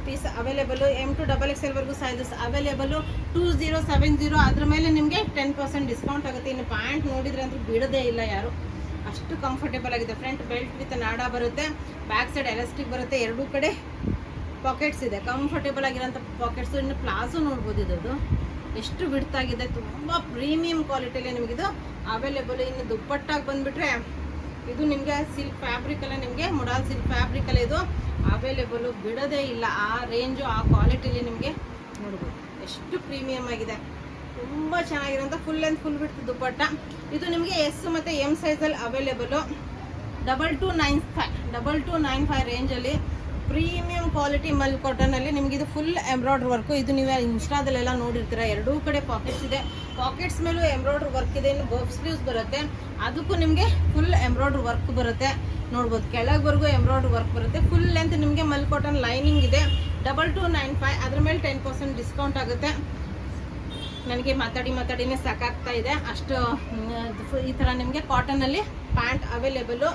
piece available. M to XXL ವರೆಗೂ ಸೈಜಸ್ ಅವೈಲೇಬಲು. 2070. ಅದ್ರ ಮೇಲೆ ನಿಮಗೆ 10% ಡಿಸ್ಕೌಂಟ್ ಆಗುತ್ತೆ. ಇನ್ನು ಪ್ಯಾಂಟ್ ನೋಡಿದರೆ ಅಂತೂ ಬಿಡೋದೇ ಇಲ್ಲ ಯಾರು. ಅಷ್ಟು ಕಂಫರ್ಟೇಬಲ್ ಆಗಿದೆ. ಫ್ರಂಟ್ ಬೆಲ್ಟ್ ವಿತ್ ನಾಡ ಬರುತ್ತೆ. ಬ್ಯಾಕ್ ಸೈಡ್ ಎಲಾಸ್ಟಿಕ್ ಬರುತ್ತೆ. ಎರಡೂ ಕಡೆ ಪಾಕೆಟ್ಸ್ ಇದೆ. ಕಂಫರ್ಟೇಬಲ್ ಆಗಿರೋಂಥ ಪಾಕೆಟ್ಸು. ಇನ್ನು ಪ್ಲಾಜೋ ನೋಡ್ಬೋದು ಇದ್ದು ಎಷ್ಟು ಬಿಡ್ತಾಗಿದೆ. ತುಂಬ ಪ್ರೀಮಿಯಂ ಕ್ವಾಲಿಟಿಯಲ್ಲಿ ನಿಮಗಿದು ಅವೈಲೇಬಲ್. ಇನ್ನು ದುಪ್ಪಟ್ಟಾಗಿ ಬಂದುಬಿಟ್ರೆ ಇದು ನಿಮಗೆ ಸಿಲ್ಕ್ ಫ್ಯಾಬ್ರಿಕಲ್ಲೇ, ನಿಮಗೆ ಮೊಡಾಲ್ ಸಿಲ್ಕ್ ಫ್ಯಾಬ್ರಿಕಲ್ಲೇ ಇದು ಅವೈಲೇಬಲು. ಬಿಡೋದೇ ಇಲ್ಲ. ಆ ರೇಂಜು ಆ ಕ್ವಾಲಿಟಿಲಿ ನಿಮಗೆ ನೋಡ್ಬೋದು ಎಷ್ಟು ಪ್ರೀಮಿಯಮ್ ಆಗಿದೆ. ತುಂಬ ಚೆನ್ನಾಗಿರೋಂಥ ಫುಲ್ ಆ್ಯಂಡ್ ಫುಲ್ ಬಿಡ್ತು ದುಪ್ಪಟ್ಟ. ಇದು ನಿಮಗೆ ಎಸ್ ಮತ್ತು ಎಮ್ ಸೈಜಲ್ಲಿ ಅವೈಲೇಬಲು. 2295 ರೇಂಜಲ್ಲಿ ಪ್ರೀಮಿಯಂ ಕ್ವಾಲಿಟಿ ಮಲ್ ಕಾಟನಲ್ಲಿ ನಿಮಗಿದು ಫುಲ್ ಎಂಬ್ರಾಯ್ಡ್ರಿ ವರ್ಕು. ಇದು ನೀವು ಇನ್ಸ್ಟಾದಲ್ಲೆಲ್ಲ ನೋಡಿರ್ತೀರ. ಎರಡೂ ಕಡೆ ಪಾಕೆಟ್ಸ್ ಇದೆ. ಪಾಕೆಟ್ಸ್ ಮೇಲೂ ಎಂಬ್ರಾಯ್ಡ್ರಿ ವರ್ಕ್ ಇದೆ. ಇನ್ನು ಬಫ್ ಸ್ಲೀವ್ಸ್ ಬರುತ್ತೆ. ಅದಕ್ಕೂ ನಿಮಗೆ ಫುಲ್ ಎಂಬ್ರಾಯ್ಡ್ರಿ ವರ್ಕ್ ಬರುತ್ತೆ. ನೋಡ್ಬೋದು ಕೆಳಗವರೆಗೂ ಎಂಬ್ರಾಯ್ಡ್ರಿ ವರ್ಕ್ ಬರುತ್ತೆ. ಫುಲ್ ಲೆಂತ್ ನಿಮಗೆ ಮಲ್ ಕಾಟನ್ ಲೈನಿಂಗ್ ಇದೆ. 2295. ಅದ್ರ ಮೇಲೆ 10% ಡಿಸ್ಕೌಂಟ್ ಆಗುತ್ತೆ. ನನಗೆ ಮಾತಾಡಿನೇ ಸಾಕಾಗ್ತಾ ಇದೆ. ಅಷ್ಟು ಈ ಥರ ನಿಮಗೆ ಕಾಟನಲ್ಲಿ ಪ್ಯಾಂಟ್ ಅವೈಲೇಬಲು.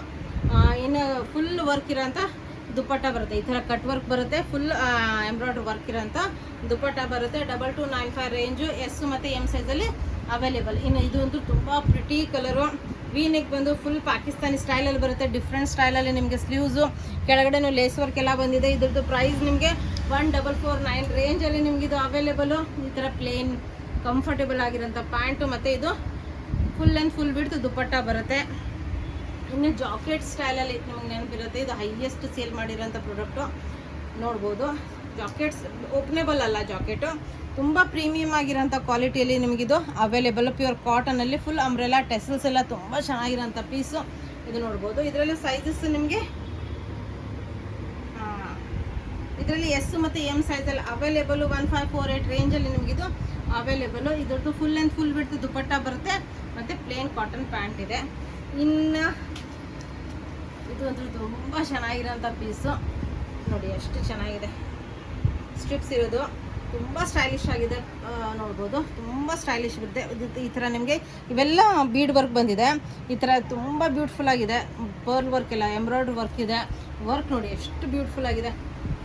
ಇನ್ನು ಫುಲ್ ವರ್ಕ್ ಇರೋಂಥ ದುಪ್ಪಟ್ಟ ಬರುತ್ತೆ. ಈ ಥರ ಕಟ್ ವರ್ಕ್ ಬರುತ್ತೆ. ಫುಲ್ ಎಂಬ್ರಾಯ್ಡ್ರಿ ವರ್ಕ್ ಇರೋಂಥ ದುಪ್ಪಟ್ಟ ಬರುತ್ತೆ. 2295 ರೇಂಜು. ಎಸ್ ಮತ್ತು ಎಮ್ ಸೈಜಲ್ಲಿ ಅವೈಲೇಬಲ್. ಇನ್ನು ಇದು ಅಂತೂ ತುಂಬ ಪ್ರಿಟಿ ಕಲರು. ವಿ ನೆಕ್ ಬಂದು ಫುಲ್ ಪಾಕಿಸ್ತಾನಿ ಸ್ಟೈಲಲ್ಲಿ ಬರುತ್ತೆ. ಡಿಫ್ರೆಂಟ್ ಸ್ಟೈಲಲ್ಲಿ ನಿಮಗೆ ಸ್ಲೀವ್ಸು, ಕೆಳಗಡೆನೂ ಲೇಸ್ ವರ್ಕ್ ಎಲ್ಲ ಬಂದಿದೆ. ಇದ್ರದ್ದು ಪ್ರೈಸ್ ನಿಮಗೆ 1449 ರೇಂಜಲ್ಲಿ ನಿಮಗಿದು ಅವೈಲೇಬಲು. ಈ ಥರ ಪ್ಲೇನ್ ಕಂಫರ್ಟೇಬಲ್ ಆಗಿರೋಂಥ ಪ್ಯಾಂಟು ಮತ್ತು ಇದು ಫುಲ್ ಆ್ಯಂಡ್ ಫುಲ್ ಬಿಡ್ತು ದುಪ್ಪಟ್ಟ ಬರುತ್ತೆ. ಇನ್ನು ಜಾಕೆಟ್ ಸ್ಟೈಲಲ್ಲಿ ನಿಮಗೆ ನೆನಪಿರುತ್ತೆ. ಇದು ಹೈಯೆಸ್ಟ್ ಸೇಲ್ ಮಾಡಿರೋಂಥ ಪ್ರಾಡಕ್ಟು. ನೋಡ್ಬೋದು ಜಾಕೆಟ್ಸ್ ಓಪನೇಬಲ್ ಅಲ್ಲ ಜಾಕೆಟು. ತುಂಬ ಪ್ರೀಮಿಯಮ್ ಆಗಿರೋಂಥ ಕ್ವಾಲಿಟಿಯಲ್ಲಿ ನಿಮಗಿದು ಅವೈಲೇಬಲ್. ಪ್ಯೂರ್ ಕಾಟನಲ್ಲಿ ಫುಲ್ ಅಂಬ್ರೆಲಾ ಟೆಸಲ್ಸ್ ಎಲ್ಲ ತುಂಬ ಚೆನ್ನಾಗಿರೋಂಥ ಪೀಸು. ಇದು ನೋಡ್ಬೋದು. ಇದರಲ್ಲಿ ಸೈಜಸ್ ನಿಮಗೆ ಇದರಲ್ಲಿ ಎಸ್ ಮತ್ತು ಎಮ್ ಸೈಜಲ್ಲಿ ಅವೈಲೇಬಲು. 1548 ರೇಂಜಲ್ಲಿ ನಿಮಗಿದು ಅವೈಲೇಬಲು. ಇದ್ರದ್ದು ಫುಲ್ ಆ್ಯಂಡ್ ಫುಲ್ ಬಿಡ್ತು ದುಪ್ಪಟ್ಟ ಬರುತ್ತೆ ಮತ್ತು ಪ್ಲೇನ್ ಕಾಟನ್ ಪ್ಯಾಂಟ್ ಇದೆ. ಇನ್ನು ಇದು ಅಂತೂ ತುಂಬ ಚೆನ್ನಾಗಿರೋಂಥ ಪೀಸು. ನೋಡಿ ಎಷ್ಟು ಚೆನ್ನಾಗಿದೆ. ಸ್ಟ್ರಿಪ್ಸ್ ಇರೋದು. ತುಂಬ ಸ್ಟೈಲಿಶ್ ಆಗಿದೆ ನೋಡ್ಬೋದು, ತುಂಬ ಸ್ಟೈಲಿಶ್ ಇರುತ್ತೆ. ಈ ಥರ ನಿಮಗೆ ಇವೆಲ್ಲ ಬೀಡ್ ವರ್ಕ್ ಬಂದಿದೆ. ಈ ಥರ ತುಂಬ ಬ್ಯೂಟಿಫುಲ್ ಆಗಿದೆ. ಪರ್ಲ್ ವರ್ಕ್ ಎಲ್ಲ ಎಂಬ್ರಾಯ್ಡ್ರಿ ವರ್ಕ್ ಇದೆ. ವರ್ಕ್ ನೋಡಿ ಎಷ್ಟು ಬ್ಯೂಟಿಫುಲ್ ಆಗಿದೆ.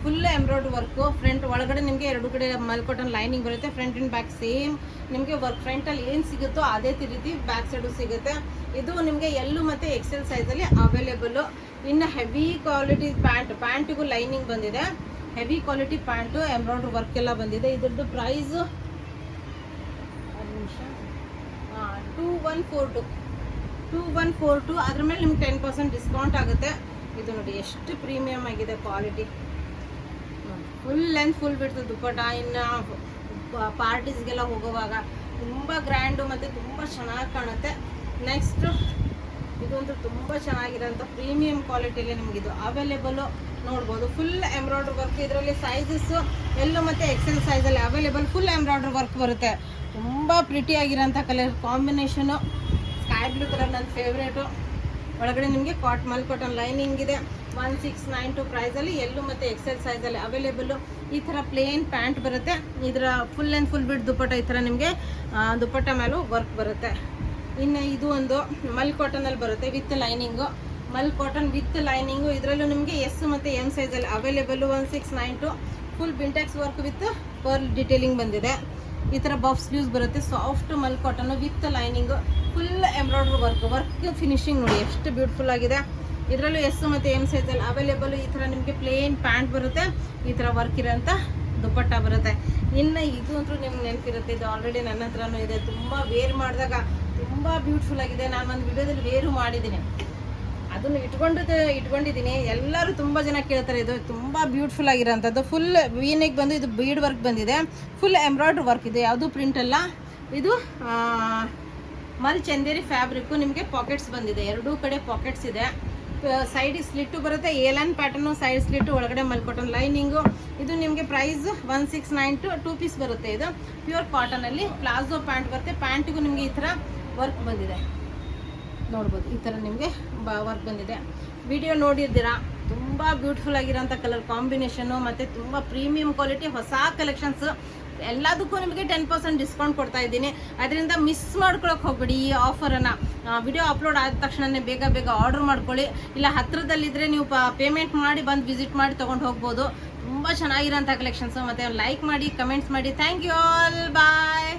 Full embroidery work. ಫ್ರಂಟ್ ಒಳಗಡೆ ನಿಮಗೆ ಎರಡು ಕಡೆ ಮಲ್ಕೊಟನ್ ಲೈನಿಂಗ್ ಬರುತ್ತೆ. ಫ್ರಂಟ್ ಆ್ಯಂಡ್ ಬ್ಯಾಕ್ ಸೇಮ್ ನಿಮಗೆ ವರ್ಕ್. ಫ್ರಂಟಲ್ಲಿ ಏನು ಸಿಗುತ್ತೋ ಅದೇ ರೀತಿ ಬ್ಯಾಕ್ ಸೈಡು ಸಿಗುತ್ತೆ. ಇದು ನಿಮಗೆ ಎಲ್ಲು ಮತ್ತು ಎಕ್ಸೆಲ್ ಸೈಜಲ್ಲಿ ಅವೈಲೇಬಲು. ಇನ್ನು ಹೆವಿ ಕ್ವಾಲಿಟಿ ಪ್ಯಾಂಟಿಗೂ ಲೈನಿಂಗ್ ಬಂದಿದೆ. Heavy quality pant, embroidery work ಎಲ್ಲ ಬಂದಿದೆ. ಇದ್ರದ್ದು ಪ್ರೈಸು 2142. ಅದ್ರ ಮೇಲೆ ನಿಮ್ಗೆ 10% ಡಿಸ್ಕೌಂಟ್ ಆಗುತ್ತೆ. ಇದು ನೋಡಿ ಎಷ್ಟು ಪ್ರೀಮಿಯಮ್ ಆಗಿದೆ ಕ್ವಾಲಿಟಿ. ಫುಲ್ ಲೆಂತ್ ಫುಲ್ ಬಿಡ್ತು ದುಪ್ಪಟ. ಇನ್ನು ಪಾರ್ಟೀಸ್ಗೆಲ್ಲ ಹೋಗುವಾಗ ತುಂಬ ಗ್ರ್ಯಾಂಡು ಮತ್ತು ತುಂಬ ಚೆನ್ನಾಗಿ ಕಾಣುತ್ತೆ. ನೆಕ್ಸ್ಟು ಇದಂತೂ ತುಂಬ ಚೆನ್ನಾಗಿರೋಂಥ ಪ್ರೀಮಿಯಂ ಕ್ವಾಲಿಟಿಯಲ್ಲಿ ನಿಮಗಿದು ಅವೈಲೇಬಲು ನೋಡ್ಬೋದು. Full embroidery work. ಇದರಲ್ಲಿ ಸೈಜಸ್ಸು ಎಲ್ಲು ಮತ್ತು ಎಕ್ಸೆಲ್ ಸೈಜಲ್ಲಿ ಅವೈಲೇಬಲ್. ಫುಲ್ ಎಂಬ್ರಾಯ್ಡ್ರಿ ವರ್ಕ್ ಬರುತ್ತೆ. ತುಂಬ ಪ್ರಿಟಿಯಾಗಿರೋಂಥ colour combination. Sky blue colour ನನ್ನ ಫೇವ್ರೇಟು. ಒಳಗಡೆ ನಿಮಗೆ ಮಲ್ಕಾಟನ್ ಲೈನಿಂಗ್ ಇದೆ. 1692 ಪ್ರೈಸಲ್ಲಿ ಎಲ್ಲು ಮತ್ತು ಎಕ್ಸೆಲ್ ಸೈಜಲ್ಲಿ ಅವೈಲೇಬಲು. ಈ ಥರ ಪ್ಲೇನ್ ಪ್ಯಾಂಟ್ ಬರುತ್ತೆ. ಇದರ ಫುಲ್ ಆ್ಯಂಡ್ ಫುಲ್ ಬಿಡ್ ದುಪ್ಪಟ್ಟ. ಈ ಥರ ನಿಮಗೆ ದುಪ್ಪಟ್ಟ ಮೇಲೂ ವರ್ಕ್ ಬರುತ್ತೆ. ಇನ್ನು ಇದು ಒಂದು ಮಲ್ ಕಾಟನಲ್ಲಿ ಬರುತ್ತೆ with lining. Mul cotton with lining. ಇದರಲ್ಲೂ ನಿಮಗೆ ಎಸ್ ಮತ್ತು ಎಮ್ ಸೈಜಲ್ಲಿ ಅವೈಲೇಬಲು. 1692 ಫುಲ್ ಬಿಂಟೆಕ್ಸ್ ವರ್ಕ್ ವಿತ್ ಪರ್ಲ್ ಡಿಟೇಲಿಂಗ್ ಬಂದಿದೆ. ಈ ಥರ ಬಫ್ ಸ್ಲೀವ್ಸ್ ಬರುತ್ತೆ. Soft mul cotton with lining. Full embroidery work finishing ನೋಡಿ ಎಷ್ಟು ಬ್ಯೂಟಿಫುಲ್ ಆಗಿದೆ. ಇದರಲ್ಲೂ ಎಸ್ ಮತ್ತು ಎಮ್ ಸೈಜಲ್ಲಿ ಅವೈಲೇಬಲು. ಈ ಥರ ನಿಮಗೆ ಪ್ಲೇನ್ ಪ್ಯಾಂಟ್ ಬರುತ್ತೆ. ಈ ಥರ ವರ್ಕ್ ಇರೋಂಥ ದುಪ್ಪಟ್ಟ ಬರುತ್ತೆ. ಇನ್ನು ಇದು ಅಂತೂ ನಿಮ್ಗೆ ನೆನಪಿರುತ್ತೆ. ಇದು ಆಲ್ರೆಡಿ ನನ್ನ ಹತ್ರನೂ ಇದೆ. ತುಂಬ ವೇರ್ ಮಾಡಿದಾಗ ತುಂಬ ಬ್ಯೂಟಿಫುಲ್ ಆಗಿದೆ. ನಾನು ಒಂದು ವಿಡಿಯೋದಲ್ಲಿ ವೇರು ಮಾಡಿದ್ದೀನಿ, ಅದನ್ನು ಇಟ್ಕೊಂಡಿದ್ದೀನಿ. ಎಲ್ಲರೂ ತುಂಬ ಜನ ಕೇಳ್ತಾರೆ. ಇದು ತುಂಬ ಬ್ಯೂಟಿಫುಲ್ ಆಗಿರೋಂಥದ್ದು. ಫುಲ್ ವೀನೆಕ್ ಬಂದು ಇದು ಬೀಡ್ ವರ್ಕ್ ಬಂದಿದೆ. ಫುಲ್ ಎಂಬ್ರಾಯ್ಡ್ರಿ ವರ್ಕ್ ಇದೆ. ಯಾವುದು ಪ್ರಿಂಟ್ ಅಲ್ಲ. ಇದು ಮಲ್ ಚಂದೇರಿ ಫ್ಯಾಬ್ರಿಕ್ಕು. ನಿಮಗೆ ಪಾಕೆಟ್ಸ್ ಬಂದಿದೆ. ಎರಡೂ ಕಡೆ ಪಾಕೆಟ್ಸ್ ಇದೆ. ಸೈಡಿಗೆ ಸ್ಲಿಟ್ಟು ಬರುತ್ತೆ. ಏಲನ್ ಪ್ಯಾಟರ್ನು ಸೈಡ್ ಸ್ಲಿಟ್ಟು. ಒಳಗಡೆ ಮಲ್ಕೊಟನ್ ಲೈನಿಂಗು. ಇದು ನಿಮಗೆ ಪ್ರೈಸ್ 1692 2 ಪೀಸ್ ಬರುತ್ತೆ. ಇದು ಪ್ಯೂರ್ ಕಾಟನಲ್ಲಿ ಪ್ಲಾಜೋ ಪ್ಯಾಂಟ್ ಬರುತ್ತೆ. ಪ್ಯಾಂಟಿಗೂ ನಿಮಗೆ ಈ ಥರ ವರ್ಕ್ ಬಂದಿದೆ ನೋಡ್ಬೋದು. ಈ ಥರ ನಿಮಗೆ ವರ್ಕ್ ಬಂದಿದೆ. ವಿಡಿಯೋ ನೋಡಿರ್ತೀರಾ. ತುಂಬ ಬ್ಯೂಟಿಫುಲ್ ಆಗಿರೋಂಥ ಕಲರ್ ಕಾಂಬಿನೇಷನು ಮತ್ತು ತುಂಬ ಪ್ರೀಮಿಯಂ ಕ್ವಾಲಿಟಿ ಹೊಸ ಕಲೆಕ್ಷನ್ಸು. ಎಲ್ಲದಕ್ಕೂ ನಿಮಗೆ 10% ಡಿಸ್ಕೌಂಟ್ ಕೊಡ್ತಾ ಇದ್ದೀನಿ. ಅದರಿಂದ ಮಿಸ್ ಮಾಡ್ಕೊಳಕ್ಕೆ ಹೋಗ್ಬೇಡಿ ಈ ಆಫರನ್ನು. ವಿಡಿಯೋ ಅಪ್ಲೋಡ್ ಆದ ತಕ್ಷಣವೇ ಬೇಗ ಆರ್ಡರ್ ಮಾಡ್ಕೊಳ್ಳಿ. ಇಲ್ಲ ಹತ್ತಿರದಲ್ಲಿದ್ದರೆ ನೀವು ಪೇಮೆಂಟ್ ಮಾಡಿ ಬಂದು ವಿಸಿಟ್ ಮಾಡಿ ತೊಗೊಂಡು ಹೋಗ್ಬೋದು. ತುಂಬ ಚೆನ್ನಾಗಿರೋಂಥ ಕಲೆಕ್ಷನ್ಸು. ಮತ್ತು ಲೈಕ್ ಮಾಡಿ, ಕಮೆಂಟ್ಸ್ ಮಾಡಿ. Thank you all. ಬಾಯ್.